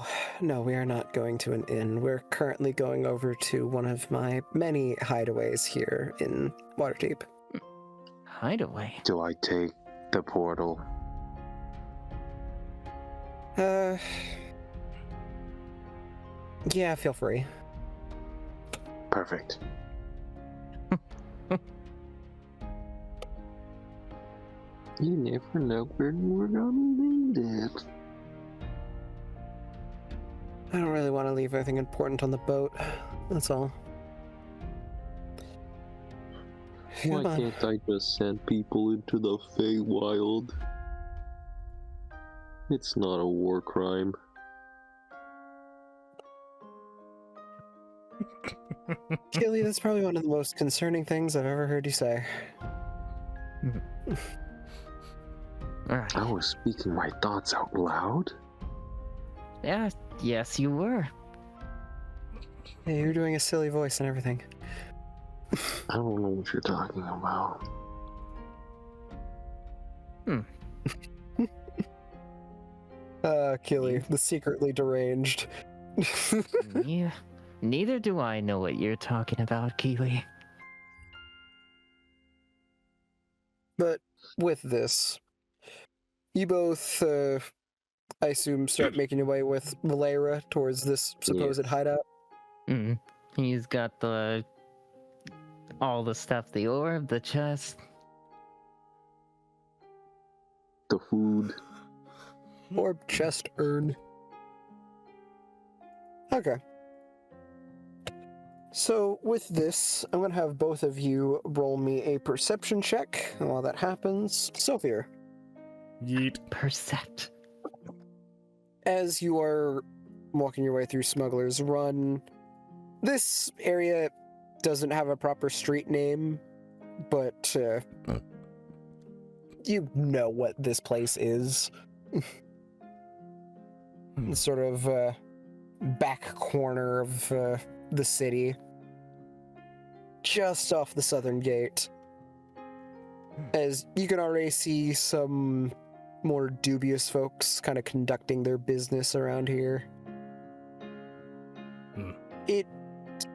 we are not going to an inn. We're currently going over to one of my many hideaways here in Waterdeep. Hideaway? Do I take the portal? Yeah, feel free. Perfect. You never know where we're gonna need it. I don't really want to leave anything important on the boat. That's all. Why Come on. can't I just send people into the Feywild? It's not a war crime. Killy, that's probably one of the most concerning things I've ever heard you say. Alright. I was speaking my thoughts out loud. Yeah, yes, you were. Yeah, you're doing a silly voice and everything. I don't know what you're talking about. Killy, the secretly deranged. Yeah. Neither do I know what you're talking about, Keely. But with this, you both, I assume, start making your way with Valera towards this supposed Yes. hideout. He's got all the stuff, the orb, the chest. The food. Orb, chest, urn. Okay. So with this, I'm gonna have both of you roll me a perception check. And while that happens, Sophia, Yeet. Percept. as you are walking your way through Smuggler's Run, this area doesn't have a proper street name, but you know what this place is. It's sort of back corner of the city, just off the southern gate. As you can already see some more dubious folks kind of conducting their business around here. It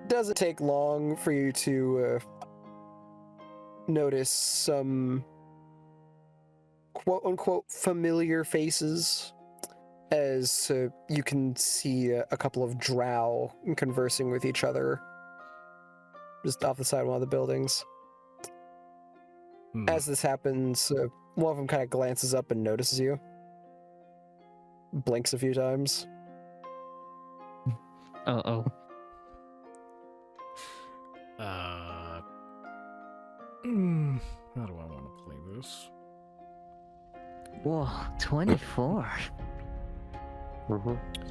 doesn't take long for you to notice some quote-unquote familiar faces, as you can see a couple of drow conversing with each other just off the side of one of the buildings. As this happens, one of them kind of glances up and notices you. Blinks a few times. Uh-oh. How do I want to play this? Whoa, 24.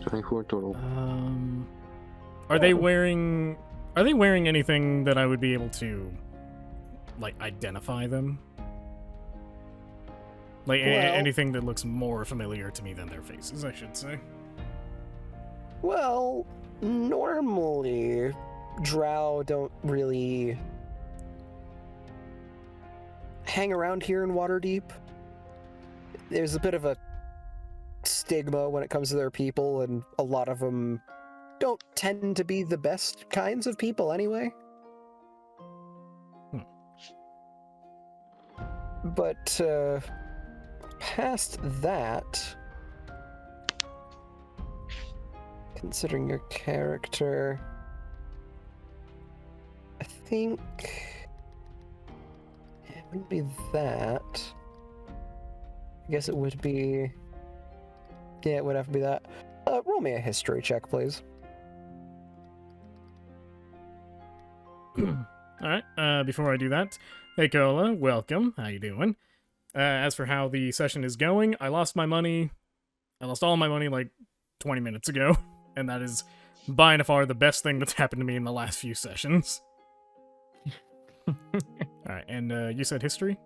24 total. Are they wearing anything that I would be able to like identify them? Like Well- anything that looks more familiar to me than their faces, I should say. Well, normally, drow don't really hang around here in Waterdeep. There's a bit of a stigma when it comes to their people, and a lot of them don't tend to be the best kinds of people anyway. But past that, considering your character, I think it wouldn't be that. I guess it would be. Yeah, it would have to be that. Roll me a history check, please. All right. Before I do that, hey Cola, welcome. How you doing? As for how the session is going, I lost my money. I lost all my money like 20 minutes ago, and that is by and far the best thing that's happened to me in the last few sessions. All right, and you said history?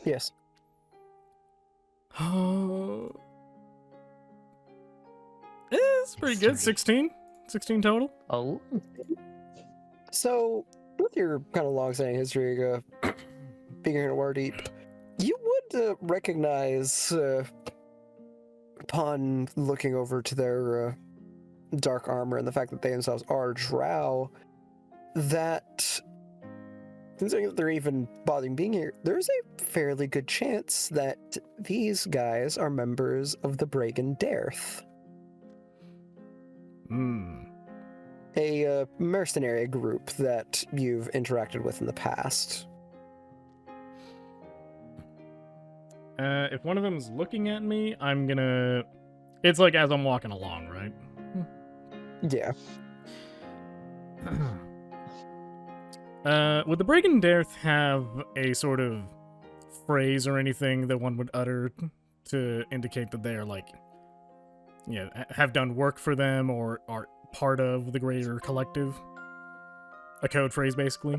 Yes. It's pretty good. 16 total. Oh, So, with your kind of long-standing history being here in Waterdeep, you would recognize, upon looking over to their dark armor and the fact that they themselves are drow, that, considering that they're even bothering being here, there's a fairly good chance that these guys are members of the Bragan Dearth, a mercenary group that you've interacted with in the past. If one of them's looking at me, I'm gonna... It's like as I'm walking along, right? Yeah. Would the Bragan Dearth have a sort of phrase or anything that one would utter to indicate that they're like, have done work for them or are part of the greater collective? A code phrase, basically?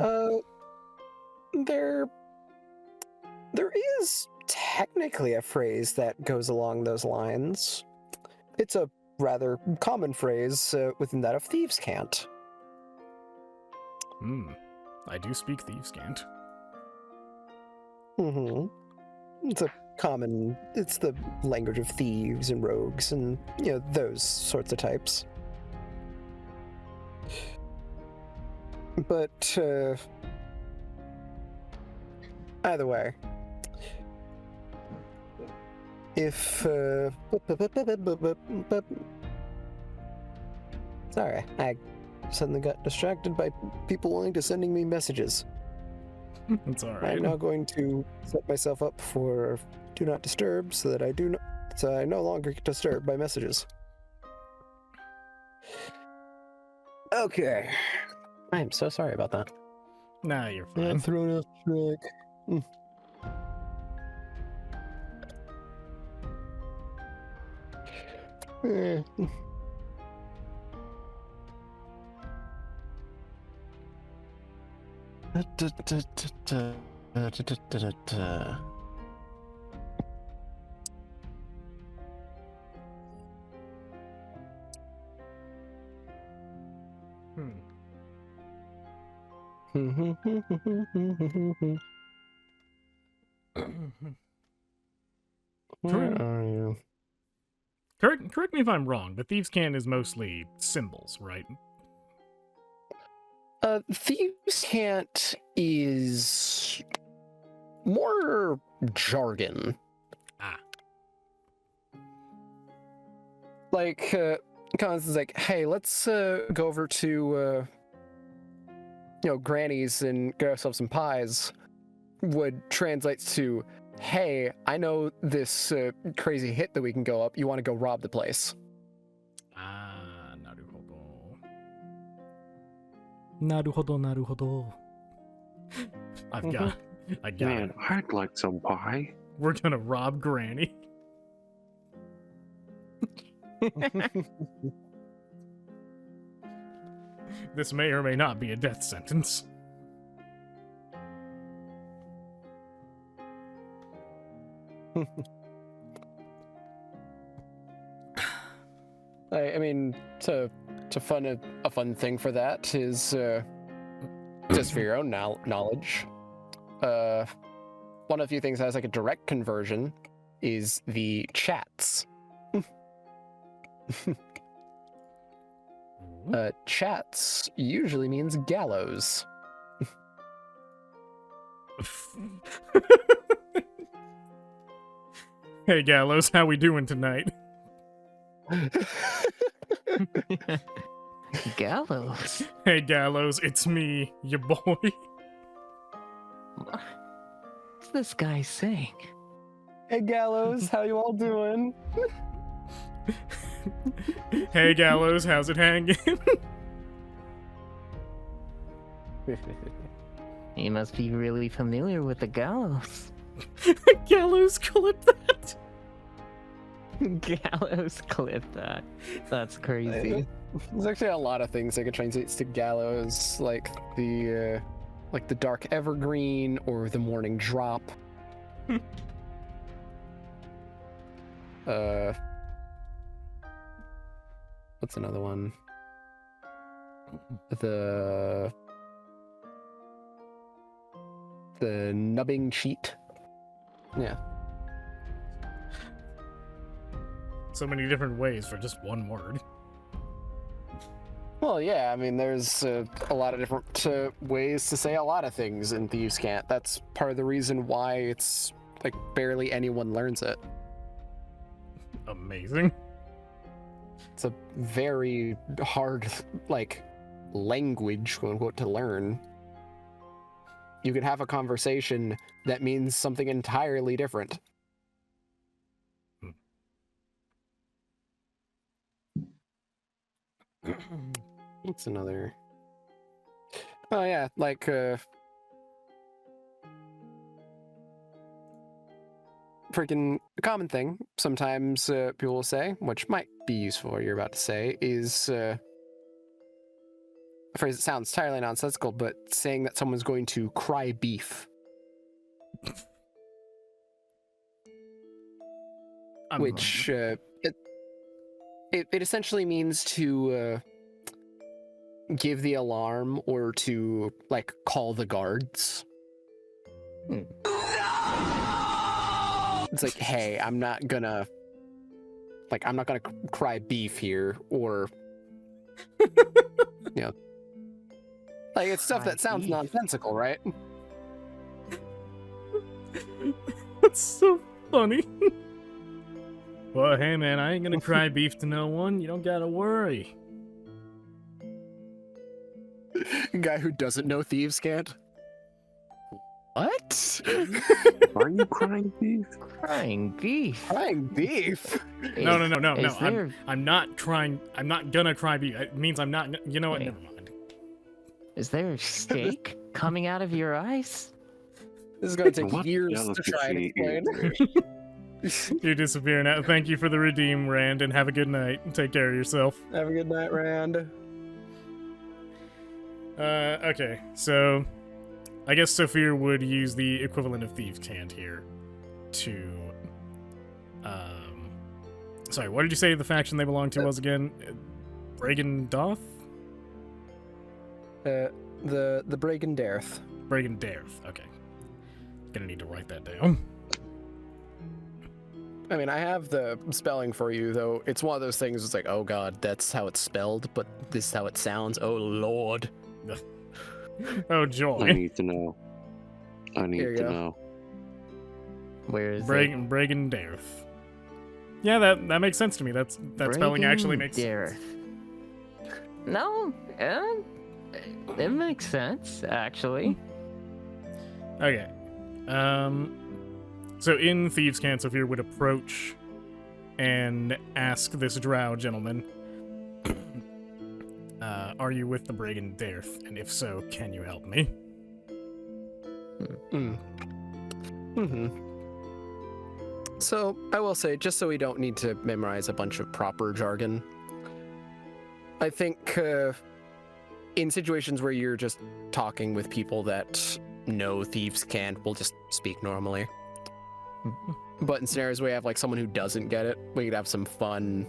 There is technically a phrase that goes along those lines. It's a rather common phrase within that of thieves' cant. I do speak thieves' cant. It's the language of thieves and rogues and, those sorts of types. But, either way, if, sorry, I suddenly got distracted by people wanting to sending me messages. It's alright. I'm now going to set myself up for Do Not Disturb so that I no longer get disturbed by messages. Okay. I'm so sorry about that. Nah, you're fine. I'm thrown off track. Where are you? Correct me if I'm wrong, but thieves' cant is mostly symbols, right? Thieves' cant is more jargon. Like, Collins is like, hey, let's go over to, Granny's and get ourselves some pies, would translate to, hey, I know this crazy hit that we can go up. You want to go rob the place? Naruhodo. I got Man, it. I'd like some pie. We're gonna rob Granny. This may or may not be a death sentence. I mean, a fun thing for that is just for your own knowledge. One of the few things that has like a direct conversion is the chats. Chats usually means gallows. Hey Gallows, how we doing tonight? Gallows. Hey Gallows, it's me, your boy. What's this guy saying? Hey Gallows, how you all doing? Hey Gallows, how's it hanging? You must be really familiar with the gallows. Gallows clip that. Gallows clip that. That's crazy. There's actually a lot of things that could translate to gallows, like the dark evergreen or the morning drop. What's another one? The nubbing cheat. Yeah. So many different ways for just one word. Well, yeah, I mean, there's a lot of different ways to say a lot of things in Thieves' Cant. That's part of the reason why it's, like, barely anyone learns it. Amazing. It's a very hard, like, language, quote unquote, to learn. You can have a conversation that means something entirely different. What's another? Oh yeah, like freaking common thing sometimes people will say, which might be useful what you're about to say, is a phrase that sounds entirely nonsensical, but saying that someone's going to cry beef. Which it essentially means to give the alarm or to, like, call the guards. It's like, hey, I'm not gonna cry beef here, or you know, like, it's stuff that sounds nonsensical, right? That's so funny. Well, hey man, I ain't gonna cry beef to no one. You don't gotta worry. Guy who doesn't know Thieves' Cant. What? Are you crying beef? Crying beef. Crying beef? No. Is there- I'm not crying. I'm not gonna cry beef. It means I'm not. You know what? Wait. Never mind. Is there steak coming out of your eyes? This is gonna take What years to try and delicacy explain. is this? You're disappearing now. Thank you for the redeem, Rand, and have a good night. Take care of yourself. Have a good night, Rand. Okay, so I guess Sophia would use the equivalent of Thieves' Cant here to, sorry, what did you say the faction they belong to was again? Bragan Doth? The Bragan Dareth. Bragan Dareth, okay. Gonna need to write that down. I mean, I have the spelling for you, though. It's one of those things, it's like, oh god, that's how it's spelled, but this is how it sounds. Oh lord. Oh, I joy. need to know. I need Here you to go. know. Where is it? Bragan Dareth. Yeah, that makes sense to me. That spelling actually makes sense. No, it makes sense, actually. Okay. So in Thieves' Cant, Sophia would approach and ask this drow gentleman, are you with the Bragan Dareth? And if so, can you help me? So, I will say, just so we don't need to memorize a bunch of proper jargon, I think in situations where you're just talking with people that know Thieves' Cant, we'll just speak normally. But in scenarios where you have, like, someone who doesn't get it, we could have some fun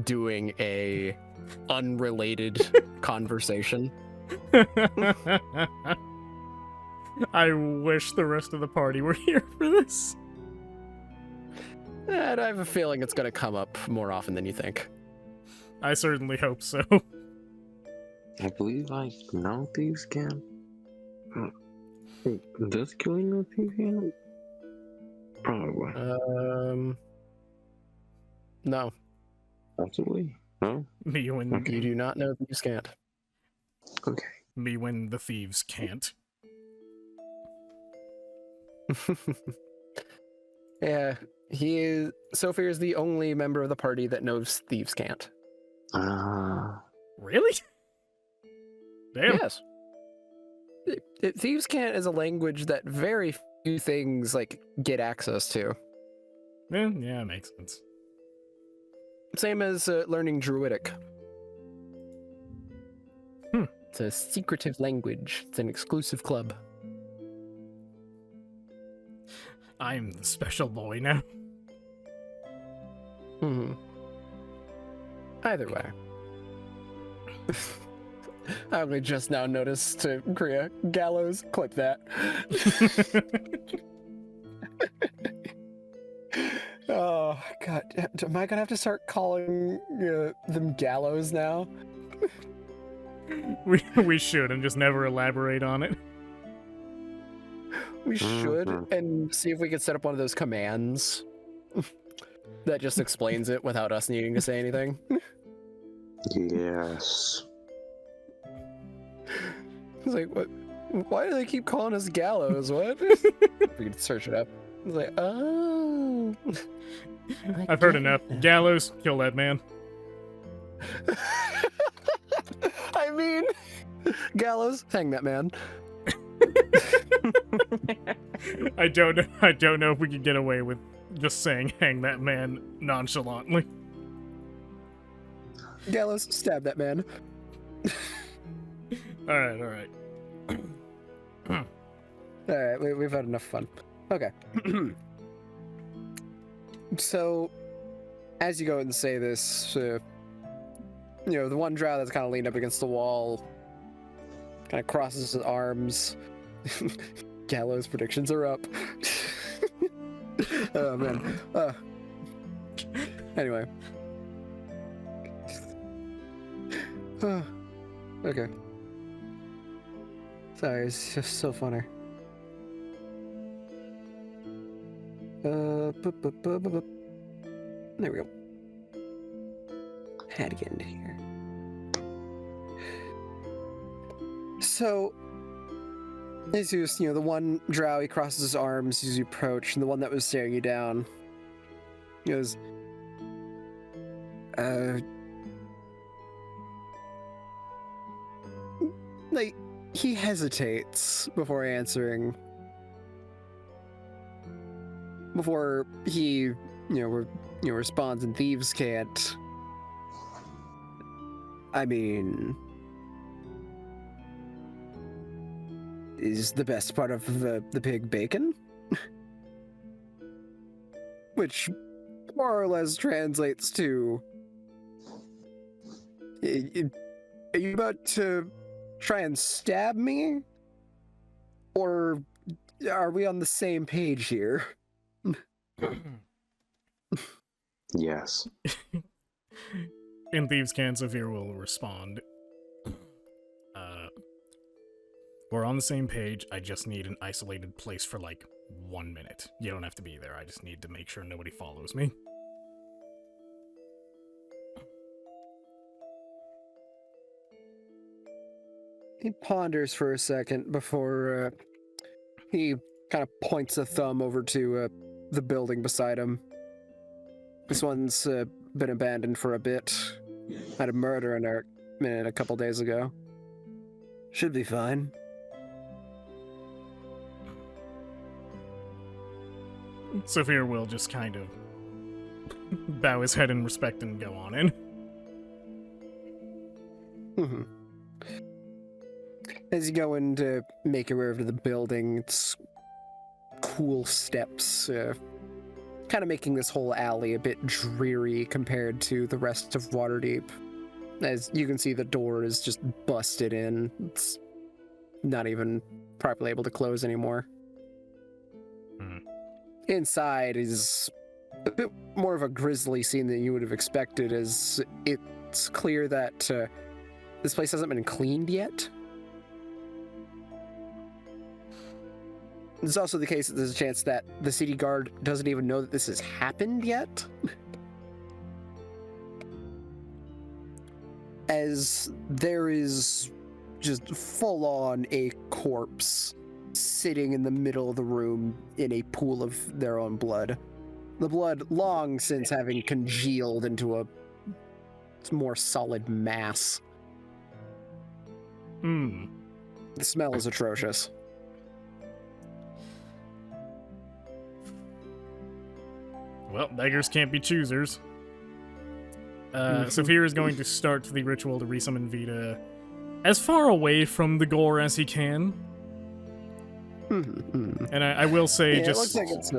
doing a unrelated conversation. I wish the rest of the party were here for this. And I have a feeling it's going to come up more often than you think. I certainly hope so. I believe I know Thieves' Cant. Does killing know Thieves' Cant? Probably. No, Possibly. No? Me when you do not know Thieves' Cant. Okay. me when the thieves can't. Yeah, Sophia is the only member of the party that knows Thieves' Cant. Ah. Really? Damn. Yes. Thieves' Cant is a language that very few things like get access to. Yeah, makes sense. Same as learning Druidic. It's a secretive language. It's an exclusive club. I'm the special boy now. Either way. I only just now noticed Kriya. Gallows, clip that. Oh, God. Am I gonna have to start calling them Gallows now? We should, and just never elaborate on it. We should, and see if we could set up one of those commands that just explains it without us needing to say anything. Yes. It's like, what? Why do they keep calling us Gallows? What? We could search it up. It's like, oh. I've heard enough. Gallows, kill that man. I mean, Gallows, hang that man. I don't know if we could get away with just saying "hang that man" nonchalantly. Gallows, stab that man. All right. All right, we've had enough fun. Okay. So, as you go and say this, the one drow that's kind of leaned up against the wall kind of crosses his arms. Gallows predictions are up. Oh, man. Anyway. Okay. Sorry, it's just so funny. There we go. Had to get into here. So, as you the one drow, he crosses his arms as you approach, and the one that was staring you down, he goes, like, he hesitates before answering. Before he, responds in Thieves' Cant. I mean, is the best part of the pig bacon? Which more or less translates to, are you about to try and stab me? Or are we on the same page here? Yes. In Thieves' Cant, Zephyr will respond. We're on the same page. I just need an isolated place for like 1 minute. You don't have to be there. I just need to make sure nobody follows me. He ponders for a second before he kind of points a thumb over to the building beside him. This one's been abandoned for a bit. Had a murder in it a couple days ago. Should be fine. Zephyr will just kind of bow his head in respect and go on in. Mm-hmm. As you go in to make your way over to the building, it's cool steps, kind of making this whole alley a bit dreary compared to the rest of Waterdeep. As you can see, the door is just busted in. It's not even properly able to close anymore. Inside is a bit more of a grisly scene than you would have expected, as it's clear that this place hasn't been cleaned yet. It's also the case that there's a chance that the city guard doesn't even know that this has happened yet. As there is just full on a corpse sitting in the middle of the room in a pool of their own blood. The blood long since having congealed into a more solid mass. The smell is atrocious. Well, beggars can't be choosers. Saphir is going to start the ritual to resummon Vita as far away from the gore as he can. And I will say, Yeah, just it looks like it's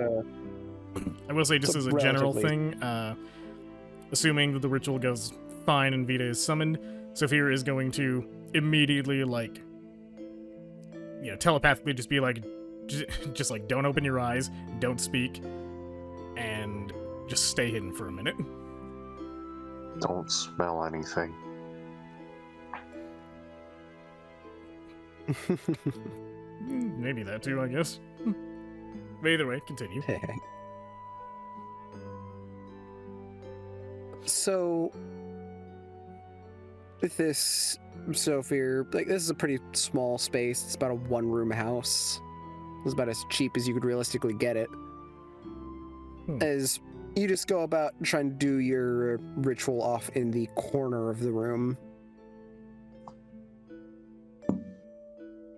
I will say, just as a general thing, assuming that the ritual goes fine and Vita is summoned, Saphir is going to immediately, like, you know, telepathically just be like, just like, don't open your eyes, don't speak, and just stay hidden for a minute. Don't smell anything. Maybe that too, I guess. But either way, continue. So, with this Sophia, like, this is a pretty small space. It's about a one-room house. It's about as cheap as you could realistically get it. As you just go about trying to do your ritual off in the corner of the room.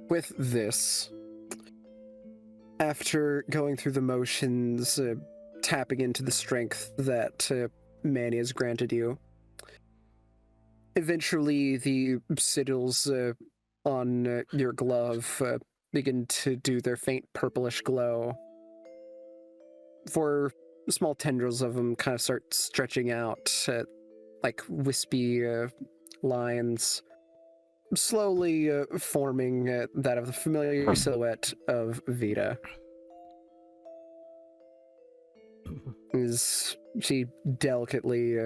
With this, after going through the motions, tapping into the strength that Manny has granted you, eventually the sigils on your glove begin to do their faint purplish glow. For small tendrils of them kind of start stretching out like wispy lines, slowly forming that of the familiar silhouette of Vita. As she delicately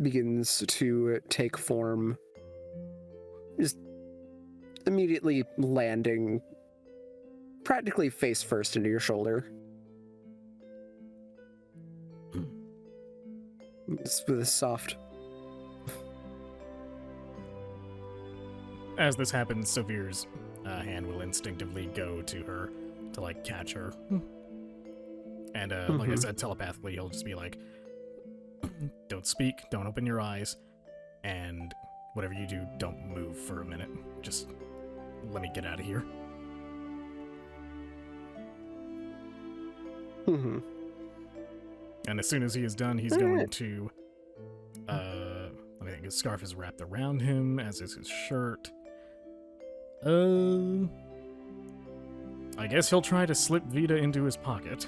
begins to take form, just immediately landing practically face first into your shoulder. It's with a soft. As this happens, Saphir's hand will instinctively go to her to, like, catch her. And, like I said, telepathically, he'll just be like, don't speak, don't open your eyes, and whatever you do, don't move for a minute. Just let me get out of here. And as soon as he is done, he's going to, let me think, his scarf is wrapped around him, as is his shirt. I guess he'll try to slip Vita into his pocket.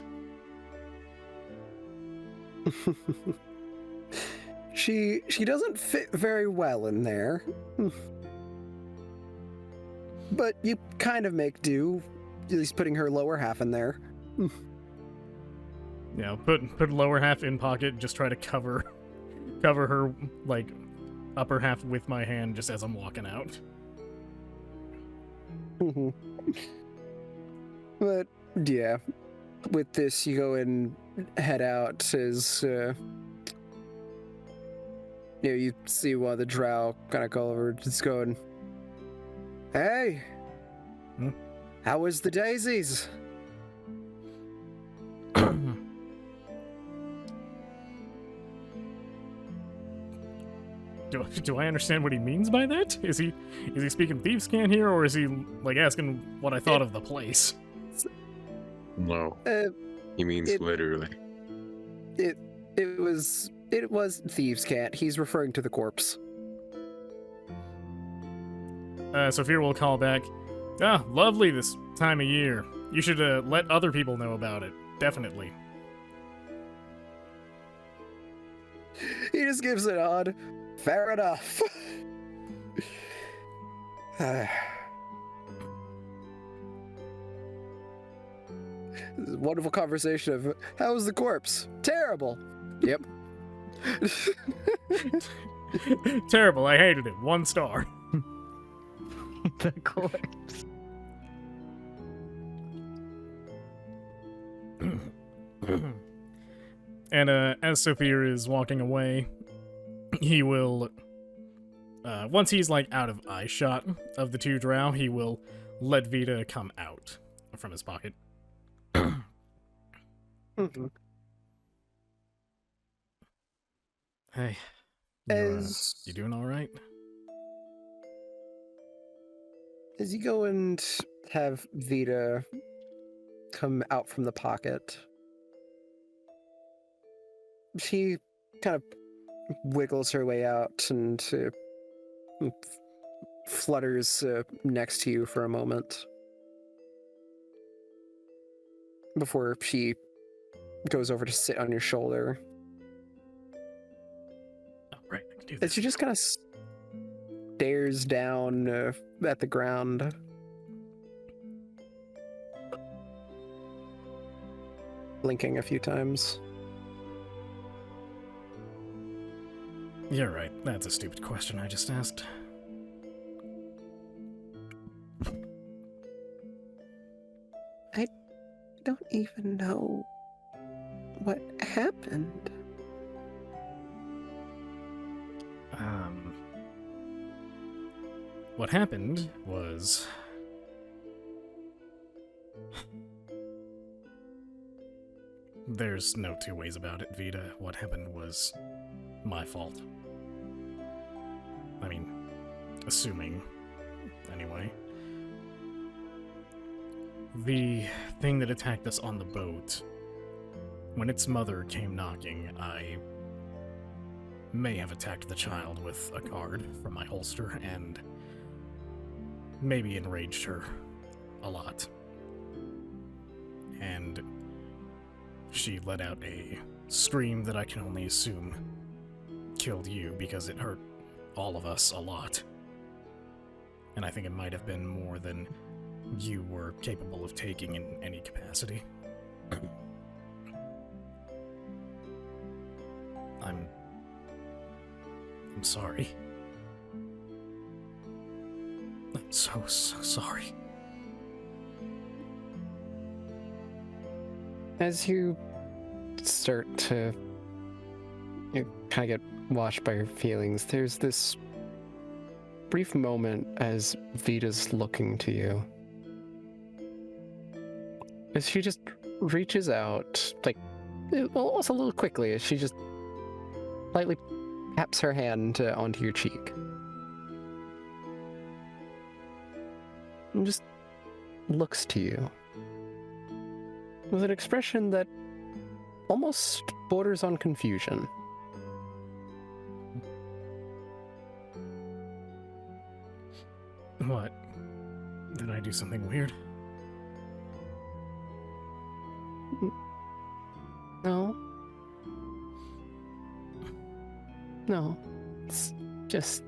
She doesn't fit very well in there. But you kind of make do, at least putting her lower half in there. You know, put lower half in pocket, just try to cover her, like, upper half with my hand just as I'm walking out. But yeah, with this you go and head out as you see one of the drow kind of go over, just going, "Hey, how was the daisies?" Do I understand what he means by that? Is he speaking thieves' cant here, or is he, like, asking what I thought of the place? No. He means literally. It was thieves' cant. He's referring to the corpse. Sophia will call back. Ah, lovely this time of year. You should let other people know about it. Definitely. He just gives an odd, fair enough. Wonderful conversation of, how was the corpse? Terrible. Yep. Terrible. I hated it. 1 star. The corpse. And as Sophia is walking away, he will, once he's, like, out of eye shot of the 2 drow, he will let Vita come out from his pocket. Hey, you doing all right? As you go and have Vita come out from the pocket, she kind of wiggles her way out and flutters next to you for a moment before she goes over to sit on your shoulder. Oh, right, I can do And this. she just kind of stares down at the ground. Blinking a few times. You're right. That's a stupid question I just asked. I don't even know what happened. What happened was... There's no two ways about it, Vita. What happened was my fault. I mean, assuming, anyway. The thing that attacked us on the boat, when its mother came knocking, I may have attacked the child with a card from my holster and maybe enraged her a lot. And she let out a scream that I can only assume killed you because it hurt all of us a lot. And I think it might have been more than you were capable of taking in any capacity. I'm sorry. I'm so sorry. As you start to kind of get washed by your feelings, there's this brief moment as Vita's looking to you. As she just reaches out, like, almost a little quickly, as she just lightly taps her hand onto your cheek. And just looks to you with an expression that almost borders on confusion. What? Did I do something weird? No. No. It's just...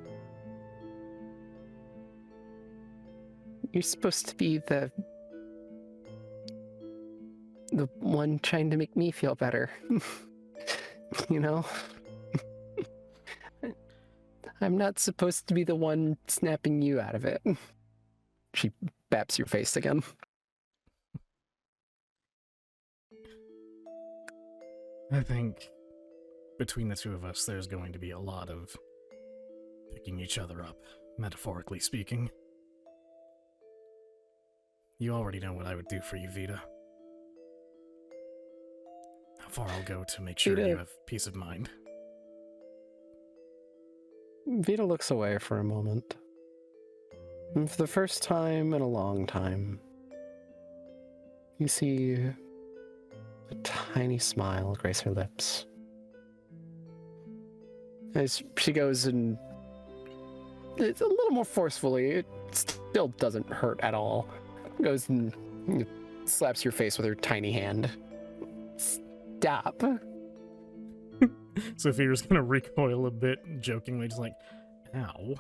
You're supposed to be the one trying to make me feel better. You know? I'm not supposed to be the one snapping you out of it. She baps your face again. I think between the two of us, there's going to be a lot of picking each other up, metaphorically speaking. You already know what I would do for you, Vita. How far I'll go to make sure Vita. you have peace of mind. Vita looks away for a moment. And for the first time in a long time, you see a tiny smile grace her lips. As she goes and it's a little more forcefully, it still doesn't hurt at all. Goes and slaps your face with her tiny hand. Stop. Sophia's gonna recoil a bit, jokingly, just like, ow.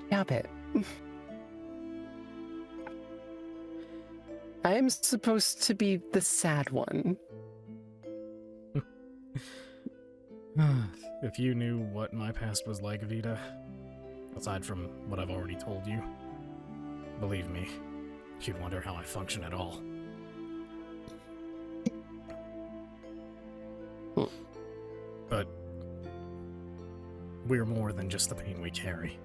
Stop it. I am supposed to be the sad one. If you knew what my past was like, Vita, aside from what I've already told you, believe me, you'd wonder how I function at all. But we're more than just the pain we carry.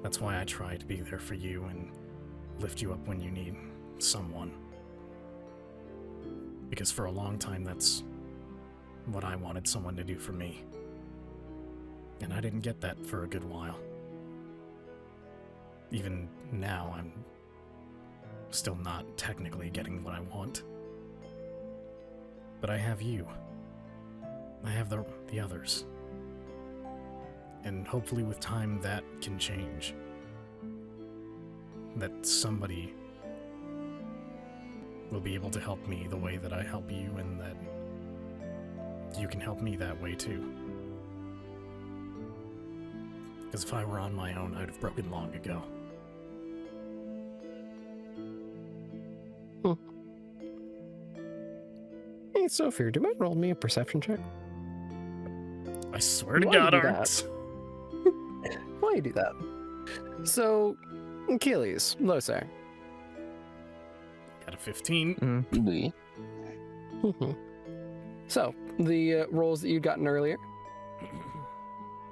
That's why I try to be there for you and lift you up when you need someone. Because for a long time, that's what I wanted someone to do for me. And I didn't get that for a good while. Even now, I'm still not technically getting what I want. But I have you. I have the others. And hopefully with time that can change. That somebody will be able to help me the way that I help you, and that you can help me that way too. Because if I were on my own, I'd have broken long ago. Hey, Sophia, do you mind rolling me a perception check? I swear to Why God, do that? Arts. Why you do that? So, Achilles, Lose. Got a 15. Me? So, the rolls that you'd gotten earlier.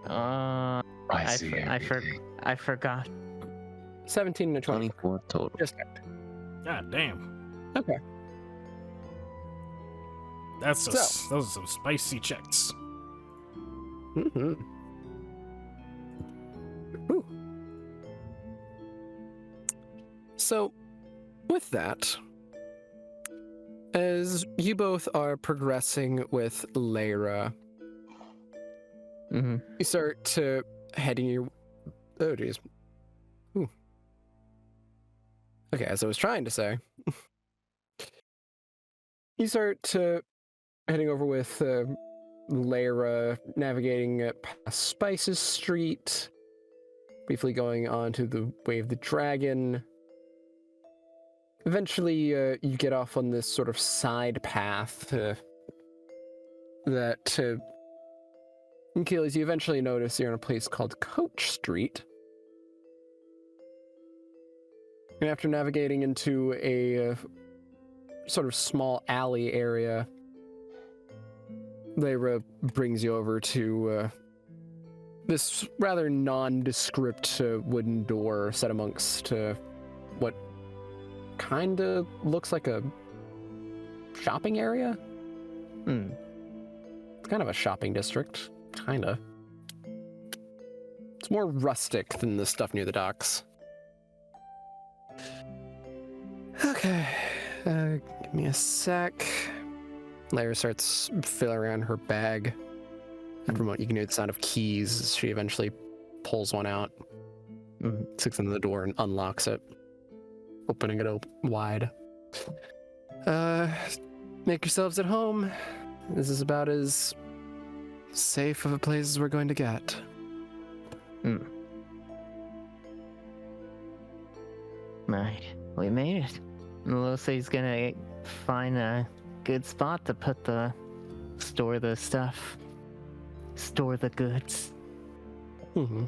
I see everything. I forgot. 17 and a 20. 24 total. Just checked. God damn. Okay. Those are So. some spicy checks. Mm-hmm. Whew. So, with that, as you both are progressing with Lyra, Mm-hmm. you start to heading your. Oh, geez. Ooh. Okay, as I was trying to say, you start to heading over with Lyra, navigating past Spices Street, briefly going on to the Way of the Dragon. Eventually, you get off on this sort of side path that, Achilles, you eventually notice you're in a place called Coach Street. And after navigating into a sort of small alley area, Lyra brings you over to this rather nondescript wooden door set amongst what kind of looks like a shopping area. It's kind of a shopping district, kind of. It's more rustic than the stuff near the docks. Okay, give me a sec. Lyra starts feeling around her bag. After a moment, you can hear the sound of keys as she eventually pulls one out, sticks into the door, and unlocks it, opening it wide. Make yourselves at home. This is about as safe of a place as we're going to get. Right, we made it. Melose's gonna find a good spot to store the stuff. Store the goods. Mm-hmm.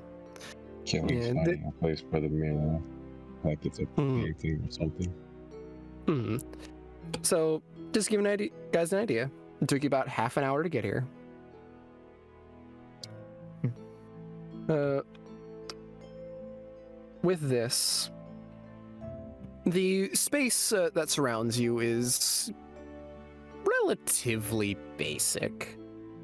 Can we Yeah, find a place for the mirror? Like it's a painting or something? Mm-hmm. So, just give guys an idea. It took you about half an hour to get here. With this, the space that surrounds you is relatively basic.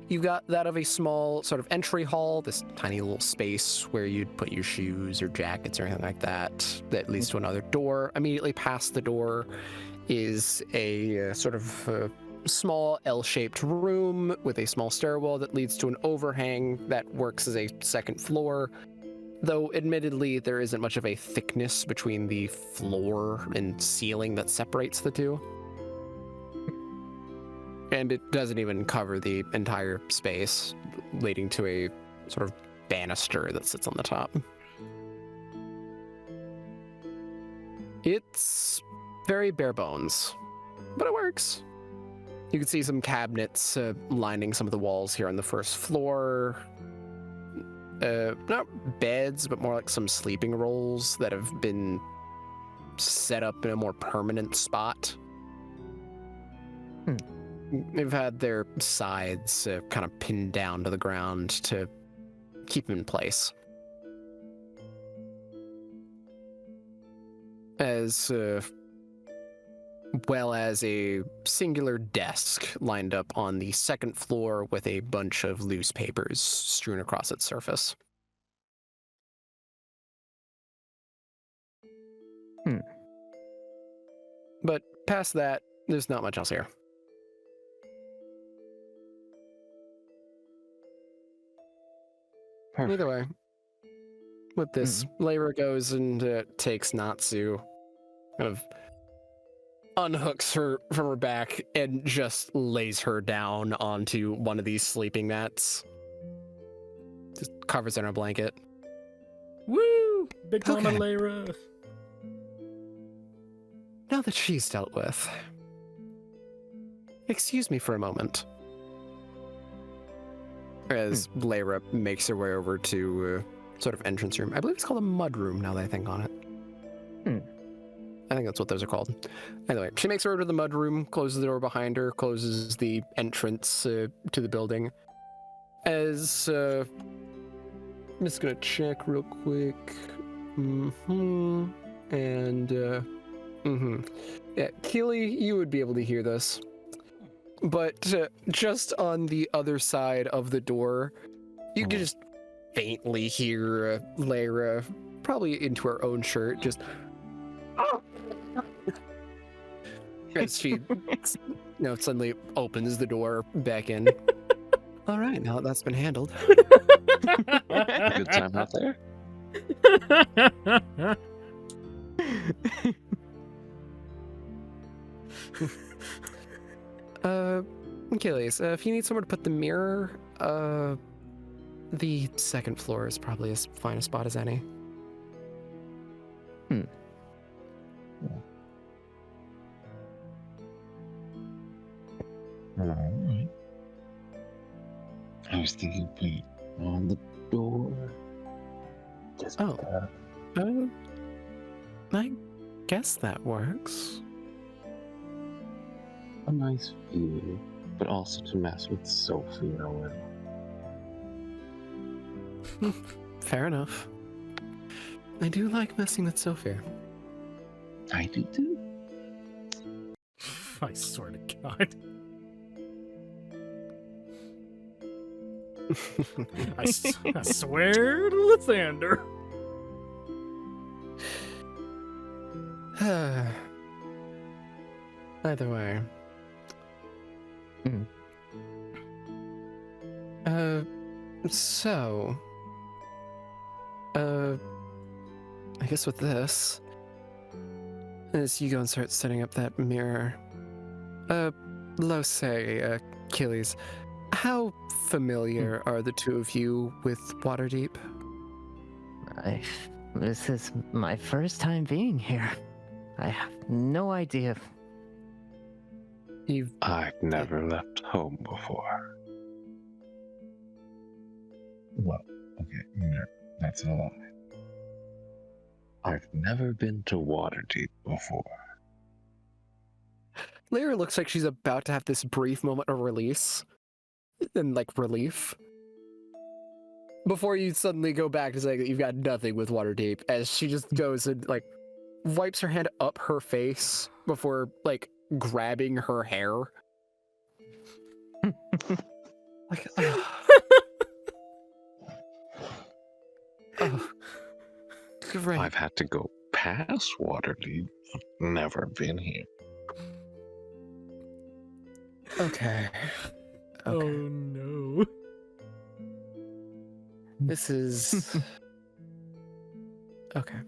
You've got that of a small sort of entry hall, this tiny little space where you'd put your shoes or jackets or anything like that, that leads to another door. Immediately past the door is a sort of small L-shaped room with a small stairwell that leads to an overhang that works as a second floor. Though, admittedly, there isn't much of a thickness between the floor and ceiling that separates the two. And it doesn't even cover the entire space, leading to a sort of banister that sits on the top. It's very bare bones, but it works. You can see some cabinets lining some of the walls here on the first floor. Not beds, but more like some sleeping rolls that have been set up in a more permanent spot. They've had their sides kind of pinned down to the ground to keep them in place. As well as a singular desk lined up on the second floor with a bunch of loose papers strewn across its surface. But past that, there's not much else here. Perfect. Either way, with this, Lyra goes and takes Natsu, kind of unhooks her from her back and just lays her down onto one of these sleeping mats. Just covers in her blanket. Woo! Big Mama Okay. Lyra. Now that she's dealt with, excuse me for a moment. As Lyra makes her way over to sort of entrance room. I believe it's called a mud room now that I think on it. I think that's what those are called. Anyway, she makes her over to the mud room, closes the door behind her, closes the entrance to the building. As I'm just gonna check real quick. Yeah, Keely, you would be able to hear this. But just on the other side of the door, you can just faintly hear Lyra, probably into her own shirt, just as she suddenly opens the door back in. All right, now that that's been handled. Good time out there. Achilles, if you need somewhere to put the mirror, the second floor is probably as fine a spot as any. Alright. I was thinking put on the door. Just Oh. I guess that works. a nice view, but also to mess with Sophie a little. Fair enough. I do like messing with Sophia. I do too. I swear to God. I swear to Lysander. Either way. So, I guess with this, as you go and start setting up that mirror, Lose, Achilles, how familiar are the two of you with Waterdeep? This is my first time being here. I have no idea. I've never left home before. Well, okay, no, that's a lie. I've never been to Waterdeep before. Lyra looks like she's about to have this brief moment of release and like relief before you suddenly go back to saying that you've got nothing with Waterdeep, as she just goes and like wipes her hand up her face before like grabbing her hair. Like, oh, great. I've had to go past Waterdeep. Never been here. Okay. Oh no. This is okay.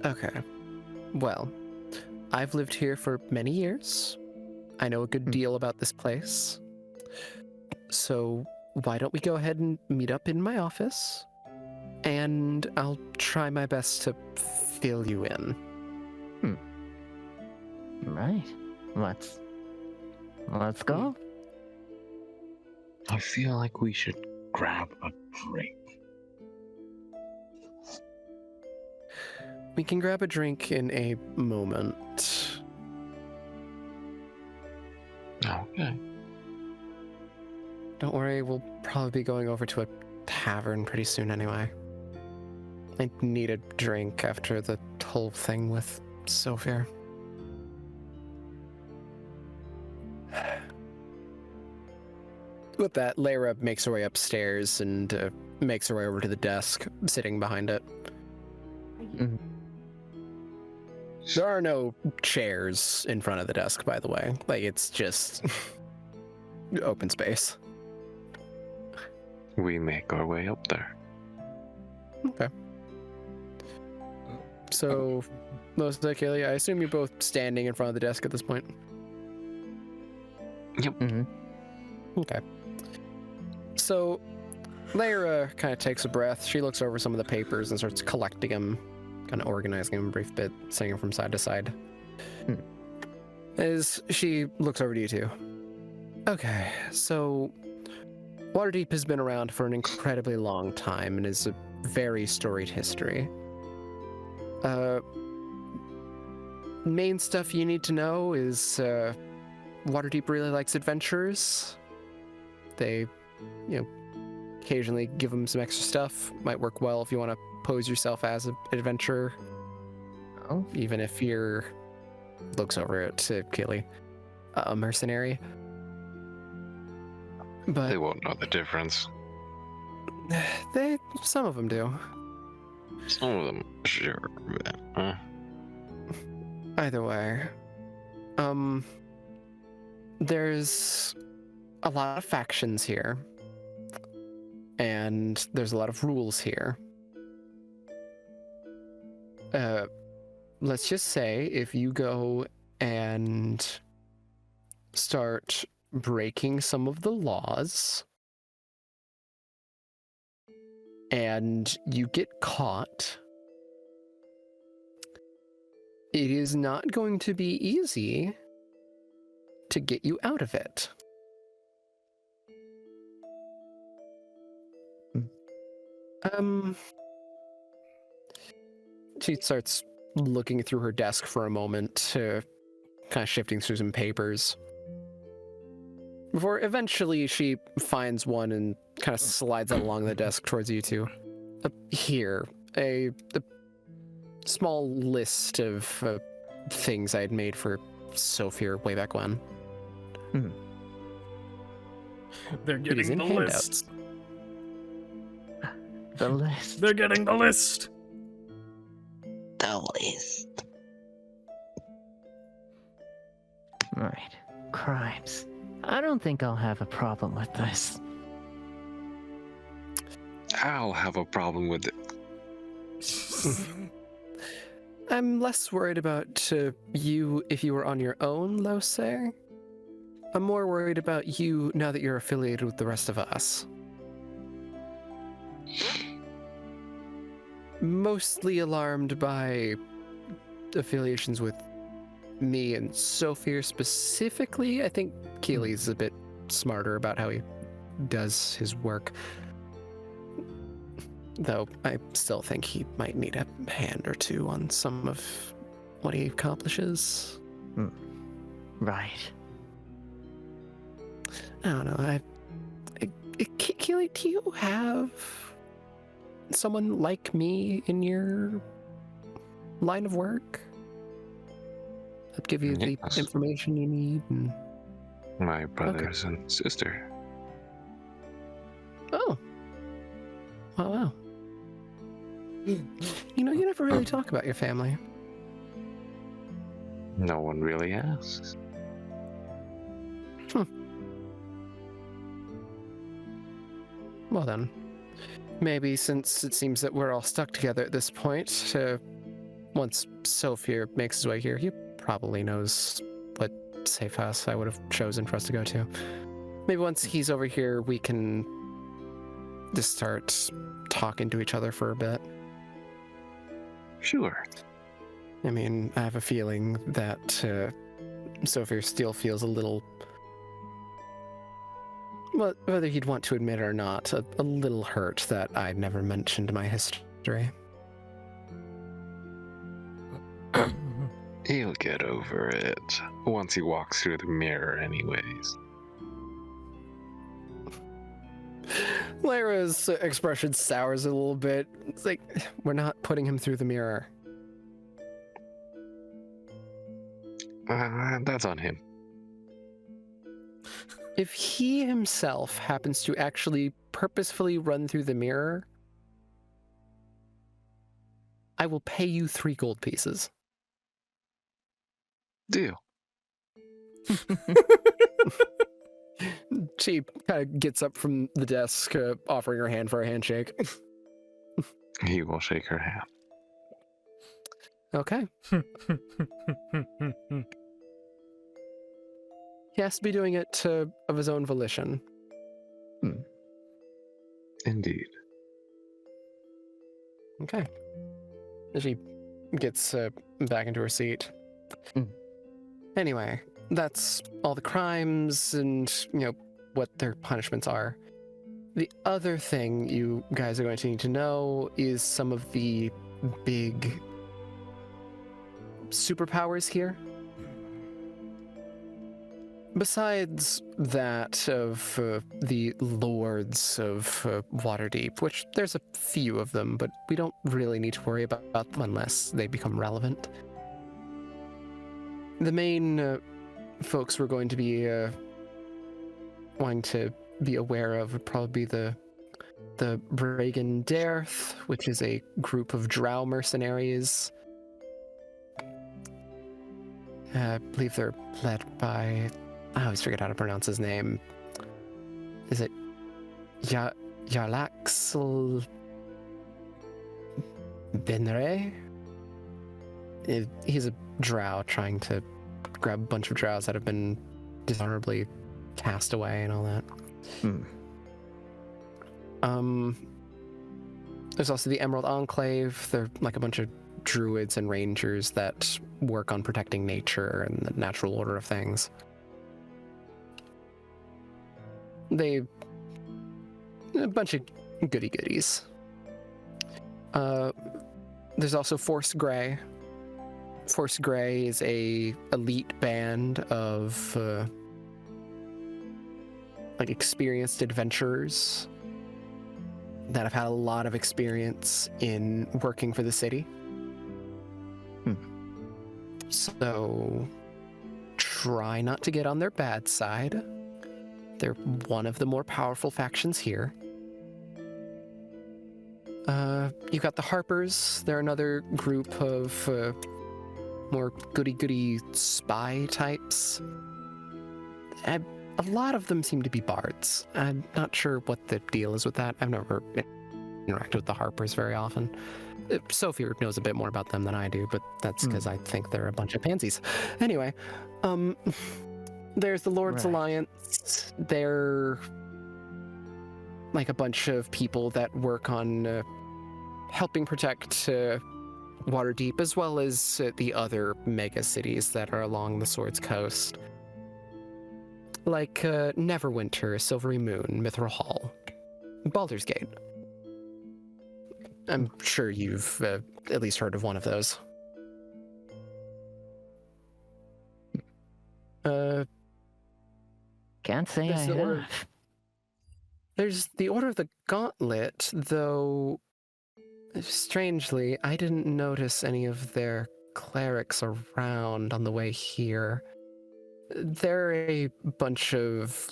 Okay. Well, I've lived here for many years. I know a good deal about this place. So why don't we go ahead and meet up in my office? And I'll try my best to fill you in. Right. Let's go. I feel like we should grab a drink. We can grab a drink in a moment. Okay. Don't worry, we'll probably be going over to a tavern pretty soon anyway. I need a drink after the whole thing with Sophia. With that, Lyra makes her way upstairs and makes her way over to the desk, sitting behind it. Mhm. There are no chairs in front of the desk, by the way. Like, it's just open space. We make our way up there. Okay. So, most likely, I assume you're both standing in front of the desk at this point. Mhm. Okay. So, Lyra kind of takes a breath. She looks over some of the papers and starts collecting them, kind of organizing them a brief bit, setting them from side to side. As she looks over to you two. Okay, so Waterdeep has been around for an incredibly long time and is a very storied history. Main stuff you need to know is Waterdeep really likes adventurers. They, occasionally give them some extra stuff. Might work well if you want to pose yourself as an adventurer. Oh. Even if you're, looks over at Keely, a mercenary. But They won't know the difference. some of them do. Some of them, sure, but Either way, there's a lot of factions here, and there's a lot of rules here. Let's just say if you go and start breaking some of the laws, and you get caught, it is not going to be easy to get you out of it. She starts looking through her desk for a moment, kind of shifting through some papers. Before eventually she finds one and kind of slides it along the desk towards you two. Here, a small list of things I had made for Sophia way back when. They're It is getting in the handouts. list. The list. They're getting the list. The list. Right. Crimes. I don't think I'll have a problem with this. I'll have a problem with it. I'm less worried about you if you were on your own, Lose. I'm more worried about you now that you're affiliated with the rest of us. Mostly alarmed by affiliations with me and Sophia specifically. I think Keely's a bit smarter about how he does his work. Though I still think he might need a hand or two on some of what he accomplishes. Right. I don't know. Keely, do you have someone like me in your line of work that give you the Yes. information you need? And... My brothers and sister. Oh. Wow. You never really talk about your family. No one really asks. Well then, maybe since it seems that we're all stuck together at this point, once Sophia makes his way here, he probably knows what safe house I would have chosen for us to go to. Maybe once he's over here, we can just start talking to each other for a bit. Sure. I mean, I have a feeling that Sophia still feels a little, well, whether he'd want to admit it or not, a little hurt that I never mentioned my history. He'll get over it once he walks through the mirror anyways. Lyra's expression sours a little bit. It's like, we're not putting him through the mirror. That's on him. If he himself happens to actually purposefully run through the mirror, I will pay you 3 gold pieces. Deal. She kind of gets up from the desk, offering her hand for a handshake. He will shake her hand. Okay. He has to be doing it of his own volition. Indeed. Okay. She gets back into her seat. Anyway, that's all the crimes and, what their punishments are. The other thing you guys are going to need to know is some of the big superpowers here. Besides that of the lords of Waterdeep, which there's a few of them, but we don't really need to worry about them unless they become relevant. The main folks we're going to be wanting to be aware of would probably be the Bragan Dareth, which is a group of drow mercenaries. I believe they're led by... I always forget how to pronounce his name. Is it Jarlaxle Benre? He's a drow trying to grab a bunch of drows that have been dishonorably cast away and all that. There's also the Emerald Enclave. They're like a bunch of druids and rangers that work on protecting nature and the natural order of things. A bunch of goodies. There's also Force Grey. Force Grey is a elite band of experienced adventurers that have had a lot of experience in working for the city. So try not to get on their bad side. They're one of the more powerful factions here. You got the Harpers. They're another group of more goody-goody spy types. A lot of them seem to be bards. I'm not sure what the deal is with that. I've never interacted with the Harpers very often. Sophie knows a bit more about them than I do, but that's because I think they're a bunch of pansies. Anyway, there's the Lord's Alliance. They're like a bunch of people that work on helping protect Waterdeep, as well as the other mega cities that are along the Sword's Coast. Like Neverwinter, Silvery Moon, Mithril Hall, Baldur's Gate. I'm sure you've at least heard of one of those. Can't say I have. There's the Order of the Gauntlet, though strangely, I didn't notice any of their clerics around on the way here. They're a bunch of,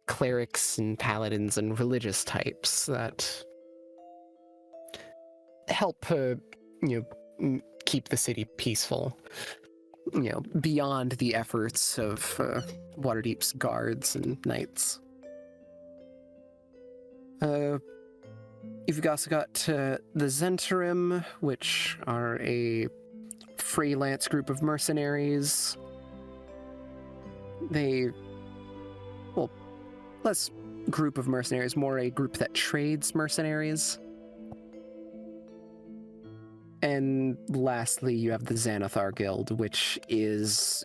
clerics and paladins and religious types that help, keep the city peaceful. Beyond the efforts of Waterdeep's guards and knights. You've also got the Zentarim, which are a freelance group of mercenaries. Less group of mercenaries, more a group that trades mercenaries. And lastly, you have the Xanathar Guild, which is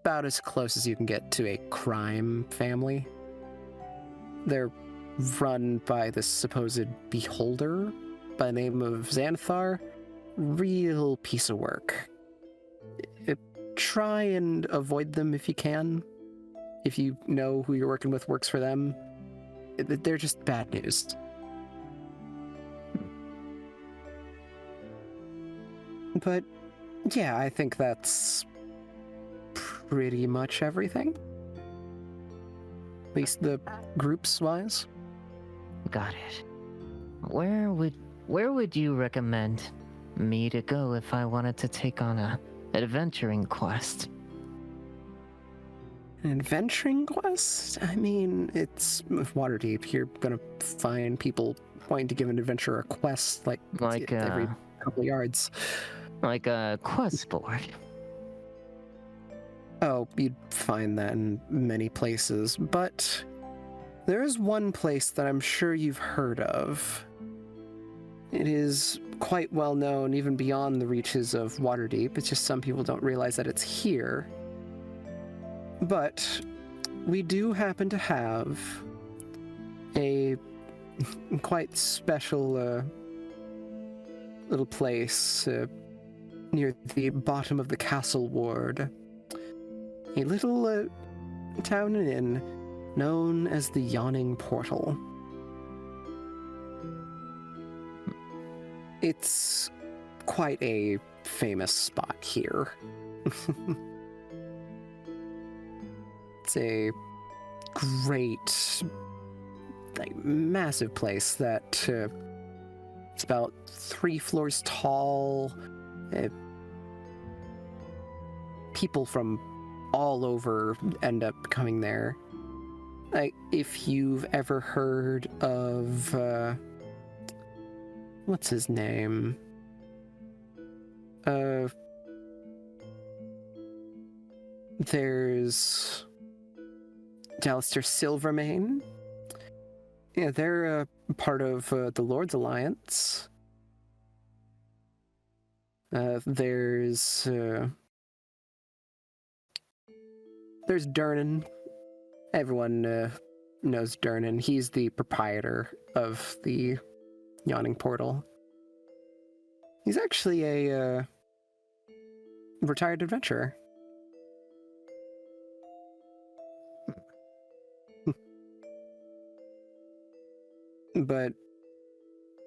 about as close as you can get to a crime family. They're run by the supposed beholder by the name of Xanathar. Real piece of work. Try and avoid them if you can. If you know who you're working with works for them, they're just bad news. But yeah, I think that's pretty much everything. At least the groups wise. Got it. Where would you recommend me to go if I wanted to take on a adventuring quest? An adventuring quest? I mean, it's Waterdeep. You're gonna find people wanting to give an adventurer a quest like every couple yards. Like a quest board. Oh, you'd find that in many places, but there is one place that I'm sure you've heard of. It is quite well known even beyond the reaches of Waterdeep. It's just some people don't realize that it's here. But we do happen to have a quite special little place near the bottom of the castle ward. A little town and inn known as the Yawning Portal. It's quite a famous spot here. It's a great, like, massive place that it's about 3 floors tall. People from all over end up coming there. Like, if you've ever heard of what's his name? There's Alistair Silvermane. Yeah, they're part of the Lord's Alliance. There's Durnan. Everyone knows Durnan. He's the proprietor of the Yawning Portal. He's actually a retired adventurer. But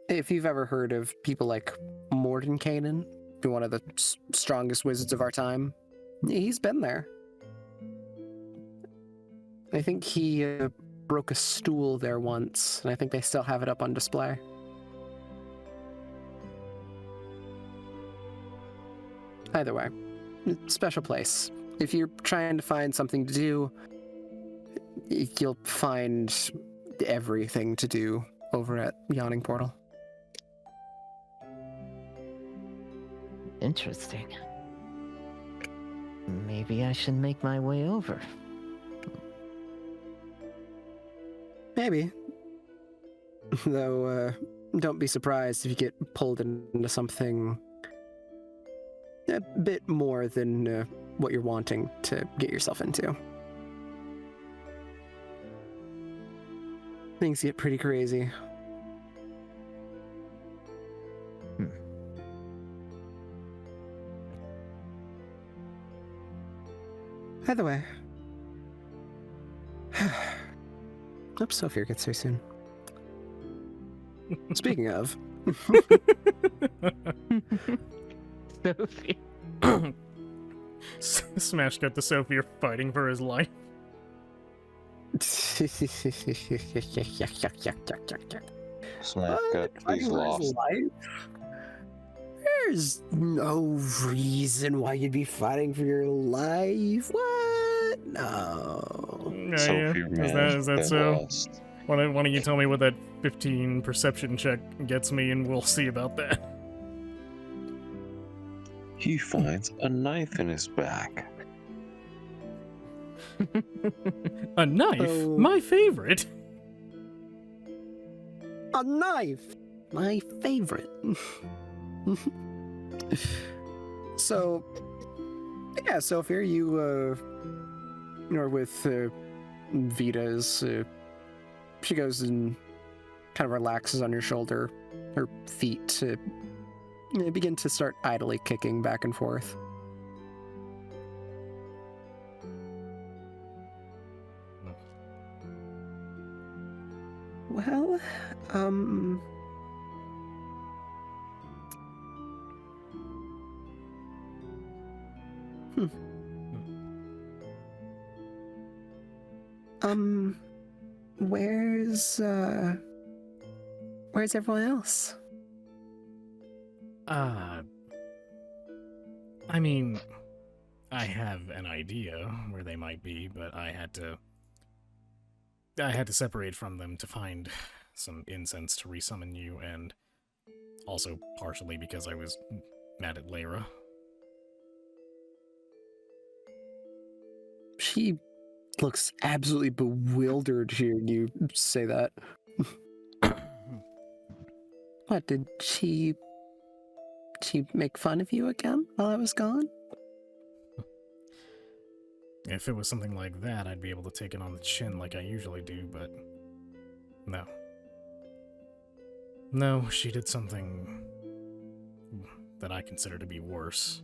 if you've ever heard of people like Mordenkainen, one of the strongest wizards of our time, he's been there. I think he broke a stool there once, and I think they still have it up on display. Either way, special place. If you're trying to find something to do, you'll find everything to do over at Yawning Portal. Interesting. Maybe I should make my way over. Maybe. Though, don't be surprised if you get pulled into something a bit more than what you're wanting to get yourself into. Things get pretty crazy. Either way. Hope Sophia gets here soon. Speaking of. Sophie. Smash cut to Sophie fighting for his life. Smash cut, he's lost. There's no reason why you'd be fighting for your life. What? No. Sophie Is that so? lost. Why don't you tell me what that 15 perception check gets me, and we'll see about that. He finds a knife in his back. A knife? Oh. My favorite. A knife! My favorite. So, yeah, Sophia, you are with Vita's. She goes and kind of relaxes on your shoulder. Her feet begin to start idly kicking back and forth. Well, um... where's everyone else? I mean, I have an idea where they might be, but I had to separate from them to find some incense to resummon you, and also partially because I was mad at Lyra. She looks absolutely bewildered hearing you say that. What, did she make fun of you again while I was gone? If it was something like that, I'd be able to take it on the chin like I usually do, but no. No, she did something that I consider to be worse.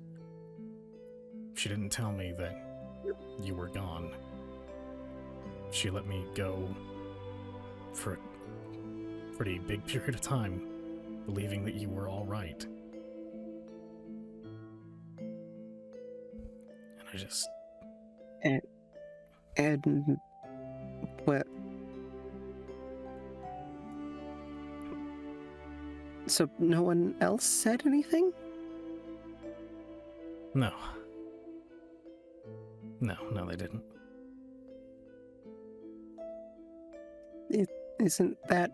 She didn't tell me that you were gone. She let me go for a pretty big period of time, believing that you were all right. And I just... And what? So no one else said anything? No. No, they didn't. Isn't that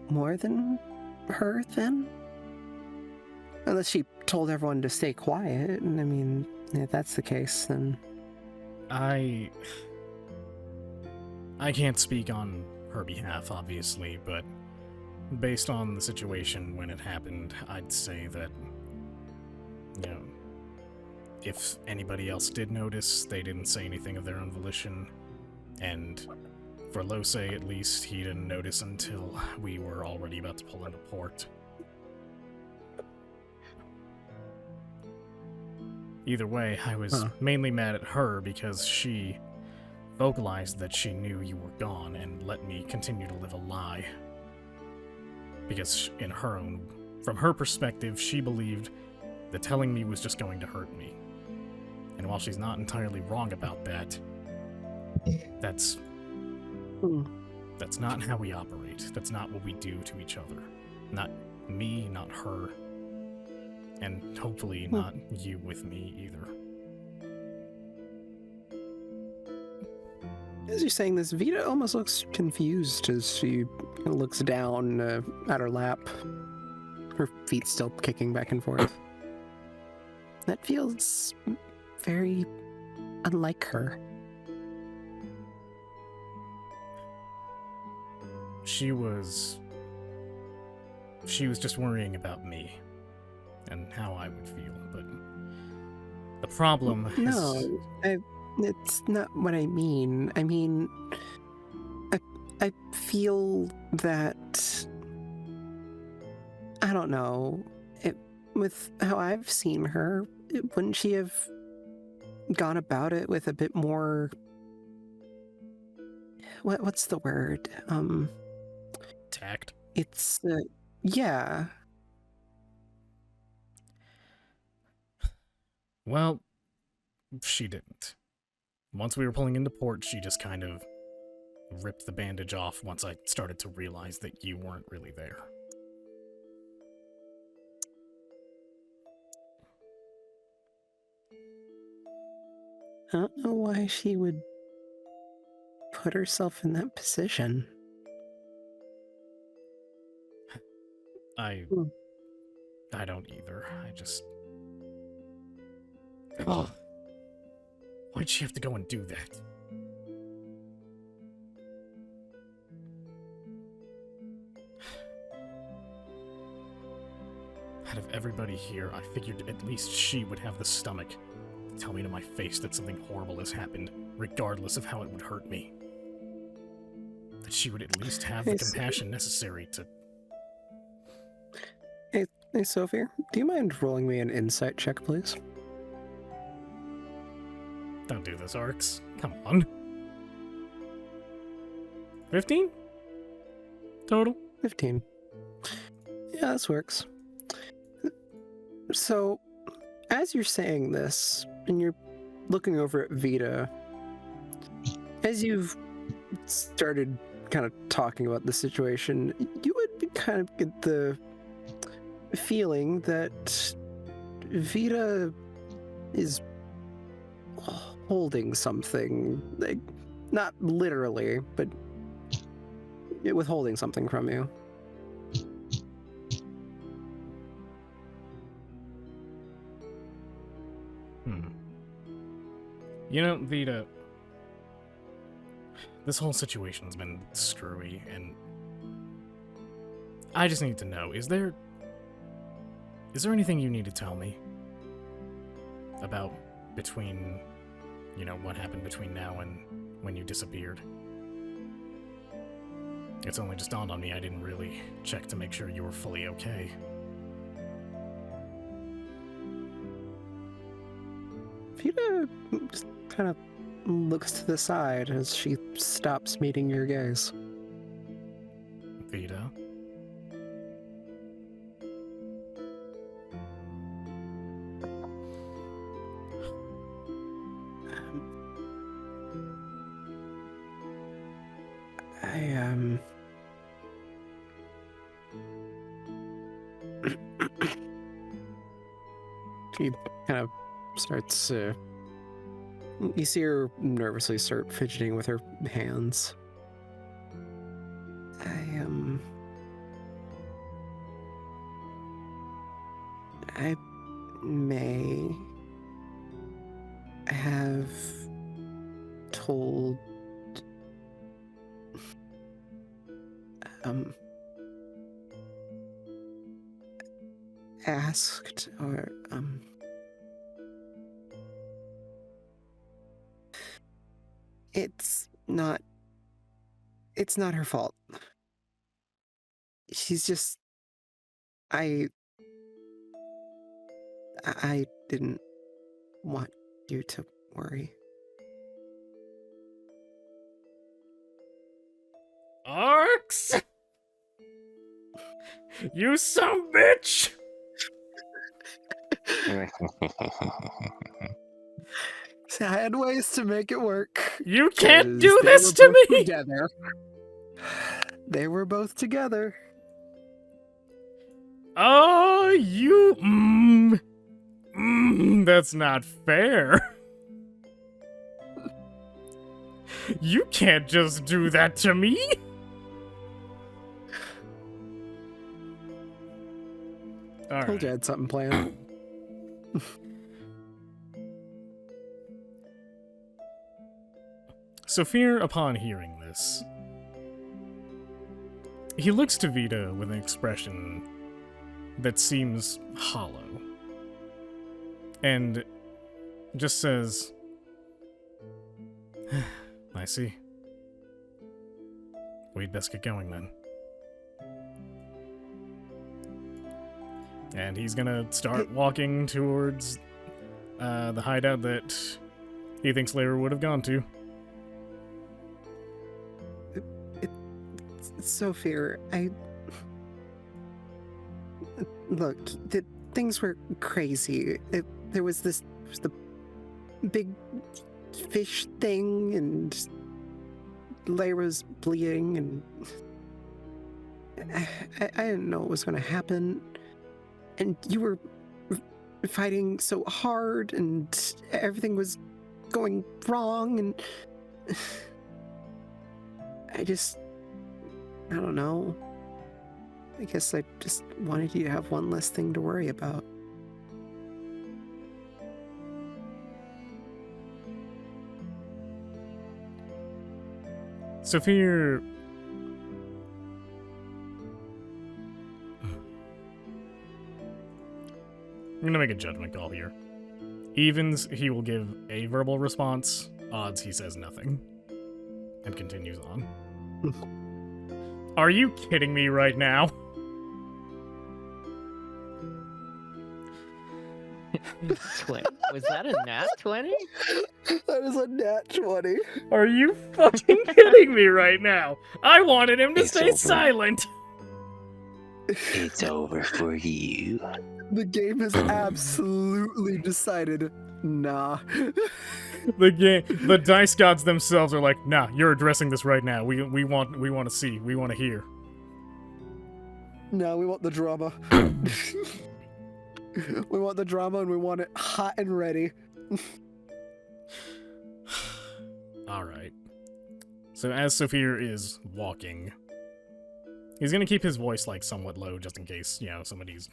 more than her, then? Unless she told everyone to stay quiet, and I mean, if that's the case, then... I can't speak on her behalf, obviously, but based on the situation when it happened, I'd say that, you know, if anybody else did notice, they didn't say anything of their own volition, and for Lose, at least, he didn't notice until we were already about to pull into port. Either way, I was mainly mad at her because she vocalized that she knew you were gone and let me continue to live a lie. Because from her perspective, she believed that telling me was just going to hurt me. And while she's not entirely wrong about that, that's not how we operate. That's not what we do to each other. Not me, not her. And hopefully not you with me either. As you're saying this, Vita almost looks confused as she looks down at her lap. Her feet still kicking back and forth. That feels very unlike her. She was just worrying about me and how I would feel, but the problem is... No, it's not what I mean. I mean, I feel that, I don't know, with how I've seen her, wouldn't she have gone about it with a bit more, what's the word? Tact? It's, yeah. Well, she didn't. Once we were pulling into port, she just kind of ripped the bandage off once I started to realize that you weren't really there. I don't know why she would put herself in that position. I don't either. I just... Oh. Why'd she have to go and do that? Out of everybody here, I figured at least she would have the stomach to tell me to my face that something horrible has happened, regardless of how it would hurt me. That she would at least have the compassion necessary to... Hey, Sophia, do you mind rolling me an insight check, please? Don't do this, Arx. Come on. 15? total? 15. Yeah, this works. So, as you're saying this, and you're looking over at Vita, as you've started kind of talking about the situation, you would kind of get the feeling that Vita is holding something, like, not literally, but withholding something from you. You know, Vita, this whole situation's been screwy, and I just need to know, is there anything you need to tell me about between, what happened between now and when you disappeared? It's only just dawned on me I didn't really check to make sure you were fully okay. Vita just kind of looks to the side as she stops meeting your gaze. Vita? She kind of starts, you see her nervously start fidgeting with her hands. I may have told, asked, or, it's not her fault. She's just, I didn't want you to worry. Arx! You some bitch! I had ways to make it work. You can't 'cause do they this were to both me! Together. They were both together. Oh, you... that's not fair. You can't just do that to me! Told you I had something planned. Saphir, upon hearing this, he looks to Vita with an expression that seems hollow, and just says, I see. We'd best get going then. And he's gonna start walking towards the hideout that he thinks Layra would have gone to. Sophia, look, things were crazy. There was the big fish thing, and Layra's bleeding, and I didn't know what was going to happen. And you were fighting so hard, and everything was going wrong, and I don't know. I guess I just wanted you to have one less thing to worry about. Saphir... I'm gonna make a judgment call here. Evens, he will give a verbal response. Odds, he says nothing. And continues on. Are you kidding me right now? Was that a nat 20? That is a nat 20. Are you fucking kidding me right now? I wanted him to It's stay over. silent. It's over for you. The game has absolutely decided, nah. The dice gods themselves are like, nah, you're addressing this right now. We want to see, we want to hear. No, we want the drama. We want the drama and we want it hot and ready. Alright. So as Sophia is walking, he's gonna keep his voice like somewhat low just in case, somebody's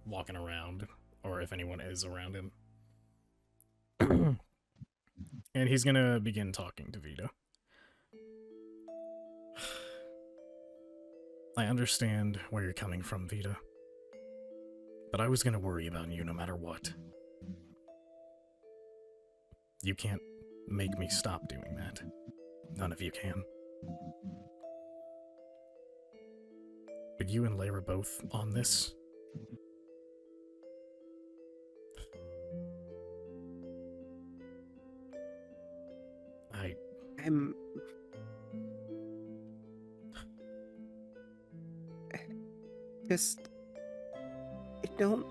walking around, or if anyone is around him. And he's gonna begin talking to Vita. I understand where you're coming from, Vita. But I was gonna worry about you no matter what. You can't make me stop doing that. None of you can. But you and Layra both on this? I'm... Just... Don't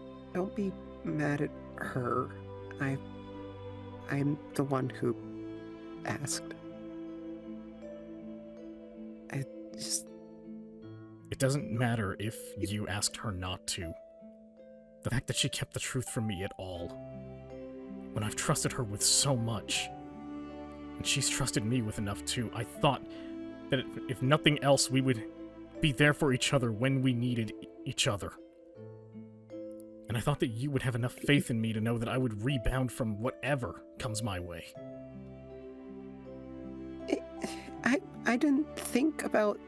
be mad at her. I'm the one who asked. It doesn't matter if you asked her not to. The fact that she kept the truth from me at all, when I've trusted her with so much, and she's trusted me with enough too, I thought that if nothing else, we would be there for each other when we needed each other. And I thought that you would have enough faith in me to know that I would rebound from whatever comes my way. I didn't think about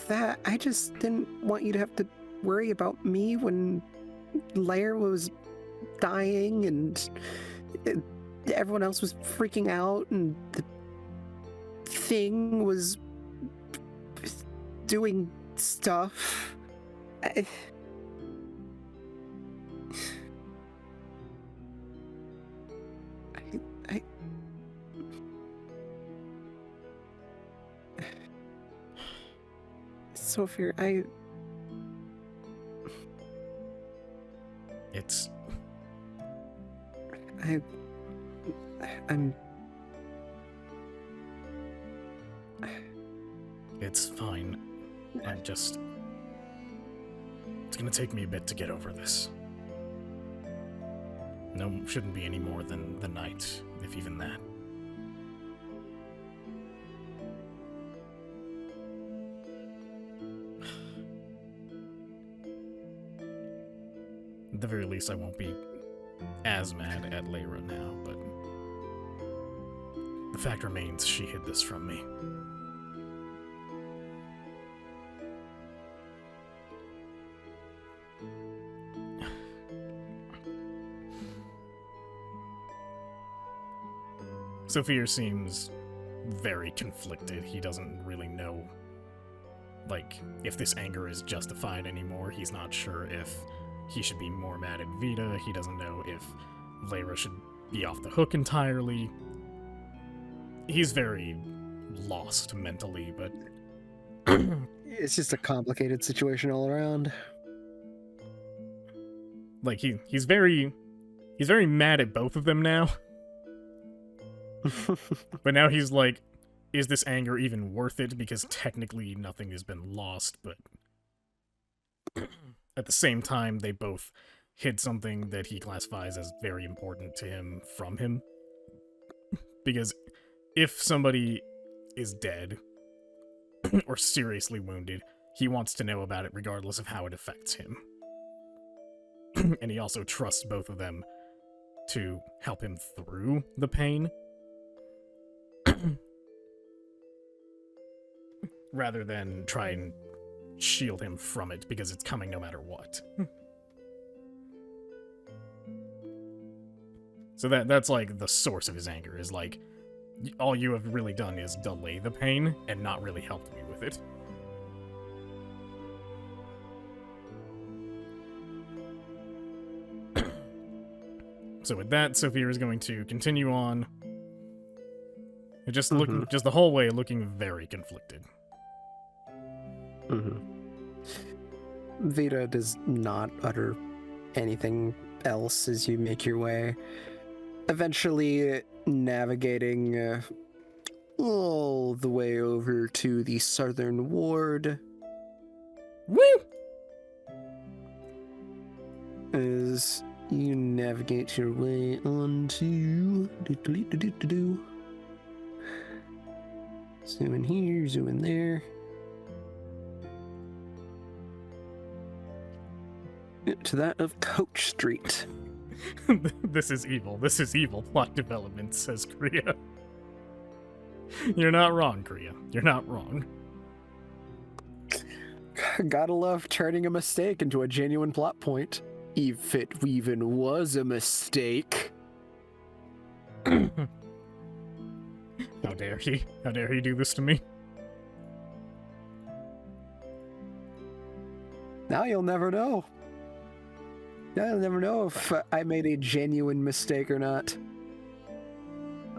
that. I just didn't want you to have to worry about me when Lair was dying and everyone else was freaking out and the thing was doing stuff. Sophia, It's fine. It's gonna take me a bit to get over this. No, shouldn't be any more than the night, if even that. At the very least, I won't be as mad at Layra now, but the fact remains she hid this from me. Sophia seems very conflicted. He doesn't really know, if this anger is justified anymore. He's not sure if he should be more mad at Vita. He doesn't know if Layra should be off the hook entirely. He's very lost mentally, but it's just a complicated situation all around. He's very mad at both of them now. But now he's like, is this anger even worth it? Because technically nothing has been lost, but at the same time, they both hid something that he classifies as very important to him from him. Because if somebody is dead or seriously wounded, he wants to know about it regardless of how it affects him. And he also trusts both of them to help him through the pain. Rather than try and shield him from it, because it's coming no matter what. So that's the source of his anger, is all you have really done is delay the pain and not really helped me with it. So with that, Sophia is going to continue on. Just looking, just the whole way looking very conflicted. Vita does not utter anything else as you make your way, eventually navigating all the way over to the southern ward. Woo! As you navigate your way onto zoom in here, zoom in there. To that of Coach Street. This is evil. This is evil plot development, says Kriya. You're not wrong, Kriya. You're not wrong. Gotta love turning a mistake into a genuine plot point. If it even was a mistake. How dare he? How dare he do this to me? Now you'll never know. Now you'll never know if I made a genuine mistake or not.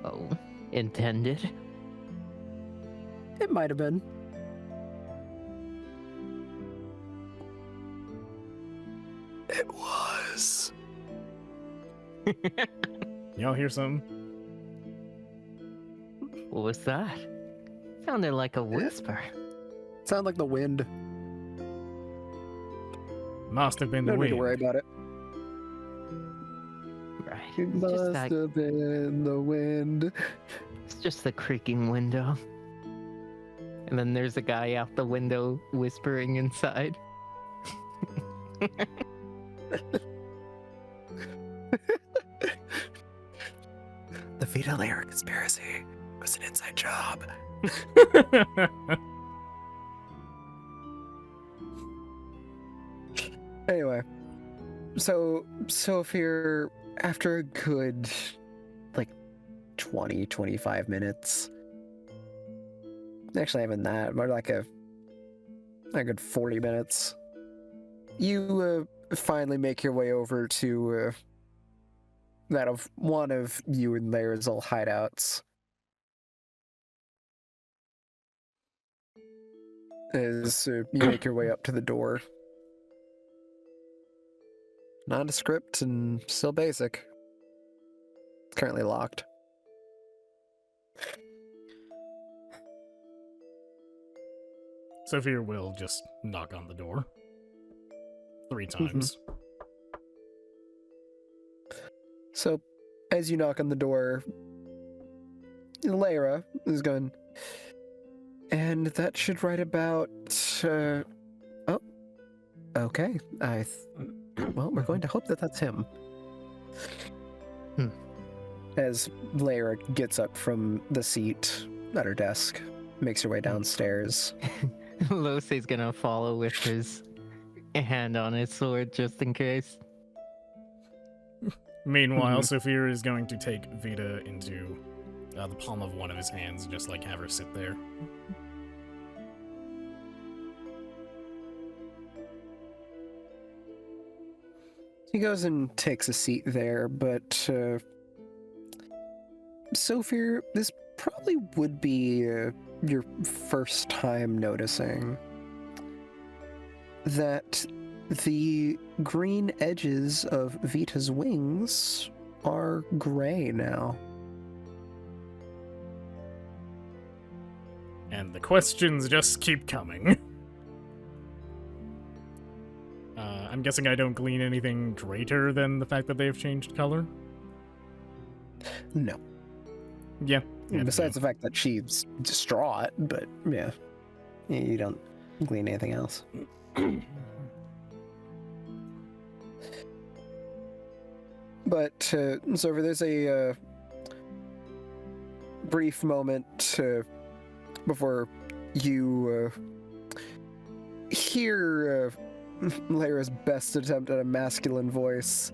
Oh, intended? It might have been. It was. Y'all hear something? What was that? Sounded like a whisper. Sound like the wind. Must have been the No need wind. to worry about it. Right. It It's just must that, have been the wind. it's just the creaking window. And then there's a guy out the window whispering inside. The Vita Layer conspiracy was an inside job. Anyway, so if you're after a good, like, 20-25 minutes, actually even that, more like a good 40 minutes, you finally make your way over to that of one of you and Lara's old hideouts. As you make your way up to the door. Nondescript and still basic. It's currently locked. Sophia will just knock on the door 3 times. So, as you knock on the door, Lara is going, and that should right about, oh, okay, well, we're going to hope that that's him. As Lara gets up from the seat at her desk, makes her way downstairs. Lose's gonna follow with his hand on his sword just in case. Meanwhile, Sophia is going to take Vita into the palm of one of his hands and just, like, have her sit there. He goes and takes a seat there, but Sophia, this probably would be your first time noticing that the green edges of Vita's wings are gray now. And the questions just keep coming. I'm guessing I don't glean anything greater than the fact that they have changed color? No. Yeah. Besides the fact that she's distraught, but yeah, you don't glean anything else. But, so there's a brief moment before you hear Lara's best attempt at a masculine voice.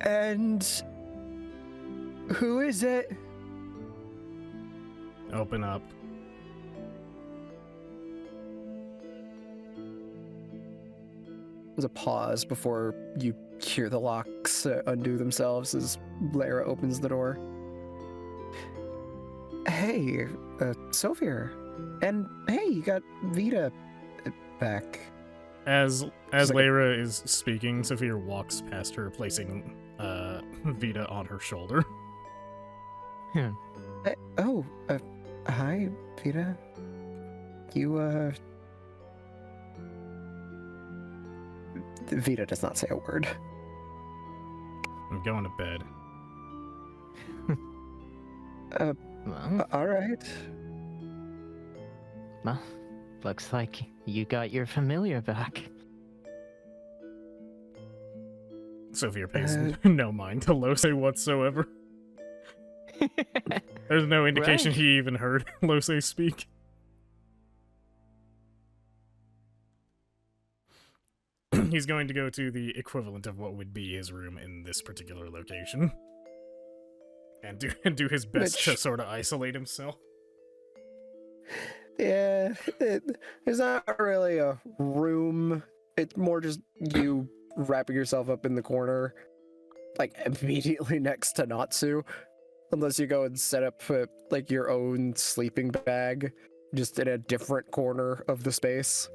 And who is it? Open up. there's a pause before you hear the locks undo themselves as Lara opens the door. Hey, Sophia. And hey, you got Vita back. As like a- Lyra is speaking, Sophia walks past her, placing Vita on her shoulder. Hi, Vita. You, Vita does not say a word. I'm going to bed. Well, All right. well, looks like you got your familiar back. Sophia pays no mind to Lose whatsoever. There's no indication Right. he even heard Lose speak. He's going to go to the equivalent of what would be his room in this particular location. And do his best to Which- sort of isolate himself. Yeah, there's not really a room. It's more just you wrapping yourself up in the corner, like immediately next to Natsu. Unless you go and set up like your own sleeping bag, just in a different corner of the space.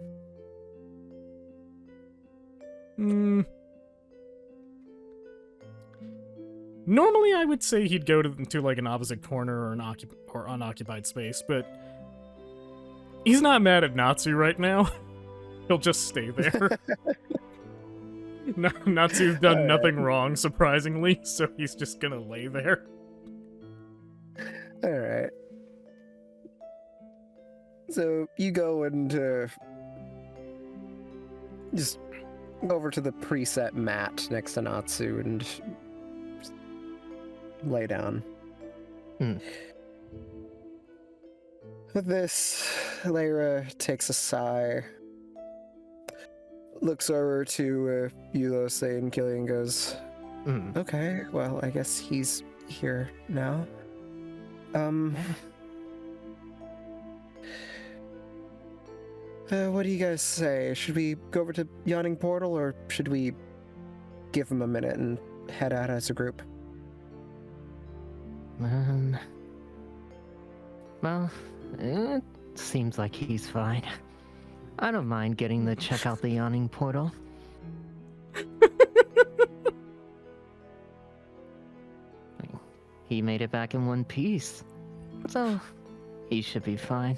Normally, I would say he'd go to like an opposite corner or or unoccupied space, but he's not mad at Natsu right now. He'll just stay there. Natsu's done Alright. nothing wrong, surprisingly, so he's just gonna lay there. All right. So you go and just go over to the preset mat next to Natsu and just lay down. With this, Lyra takes a sigh, looks over to Ulose and Killian, goes, "Okay, well, I guess he's here now. What do you guys say? Should we go over to Yawning Portal, or should we give him a minute and head out as a group?" Well, it seems like he's fine. I don't mind getting to check out the Yawning Portal. He made it back in one piece, so he should be fine.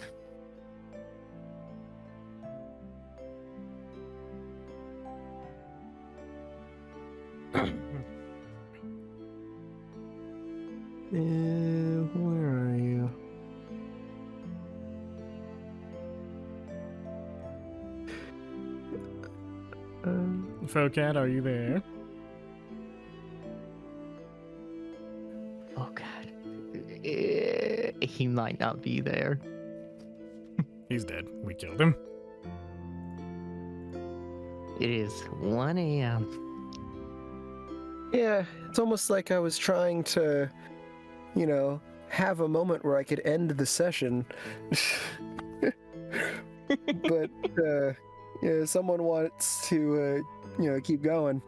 Where are you? Focat, are you there? Oh god. He might not be there. He's dead. We killed him. It is 1 a.m. Yeah, it's almost like I was trying to, have a moment where I could end the session. But, someone wants to, keep going.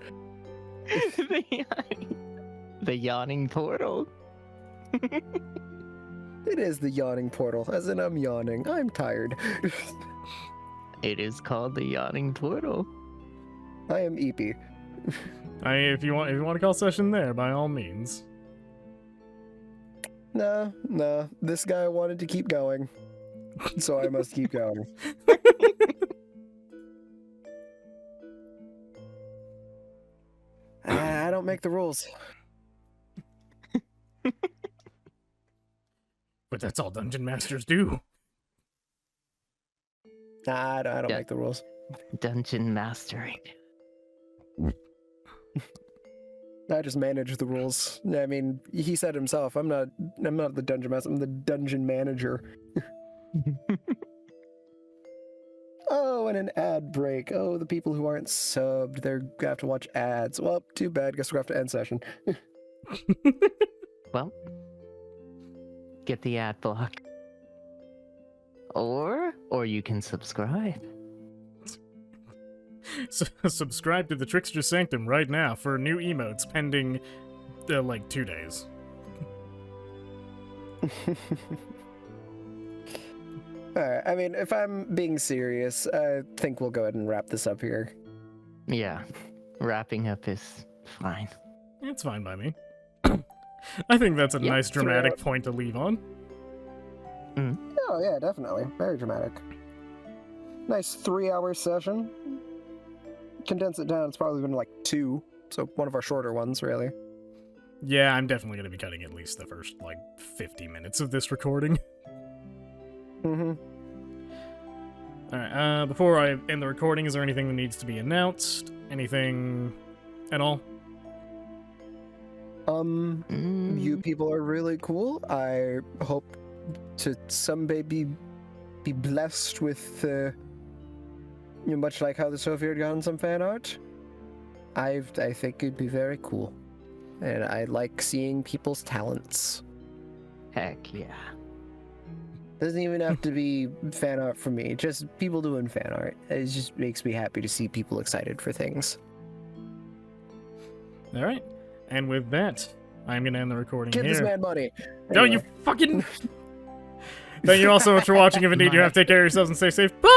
The Yawning Portal. It is the Yawning Portal, as in I'm yawning. I'm tired. It is called the Yawning Portal. I am Eepy. If you want to call session there, by all means. No, this guy wanted to keep going, so I must keep going. I don't make the rules. But that's all dungeon masters do. Nah, I don't Yeah. make the rules. Dungeon mastering. I just manage the rules. I mean, he said himself, I'm not the dungeon master, I'm the dungeon manager. Oh, and an ad break. Oh, the people who aren't subbed, they're gonna have to watch ads. Well, too bad. Guess we're gonna have to end session. Well, get the ad block. Or you can subscribe. Subscribe to the Trickster Sanctum right now for new emotes pending, like, 2 days. Alright, I mean, if I'm being serious, I think we'll go ahead and wrap this up here. Yeah, wrapping up is fine. It's fine by me. I think that's a Yeah, nice dramatic point to leave on. Oh yeah, definitely. Very dramatic. Nice 3-hour session. Condense it down, it's probably been like 2, so one of our shorter ones, really. Yeah, I'm definitely going to be cutting at least the first, like, 50 minutes of this recording. Mm-hmm. Alright, before I end the recording, is there anything that needs to be announced? Anything at all? You people are really cool. I hope to someday be blessed with, much like how the Sophie had gotten some fan art. I think it'd be very cool. And I like seeing people's talents. Heck yeah. Doesn't even have to be fan art for me, just people doing fan art. It just makes me happy to see people excited for things. Alright, and with that, I'm going to end the recording Give here. this man money. No, you fucking... Thank you all so much for watching. If indeed you have, take care of yourselves and stay safe. Bye!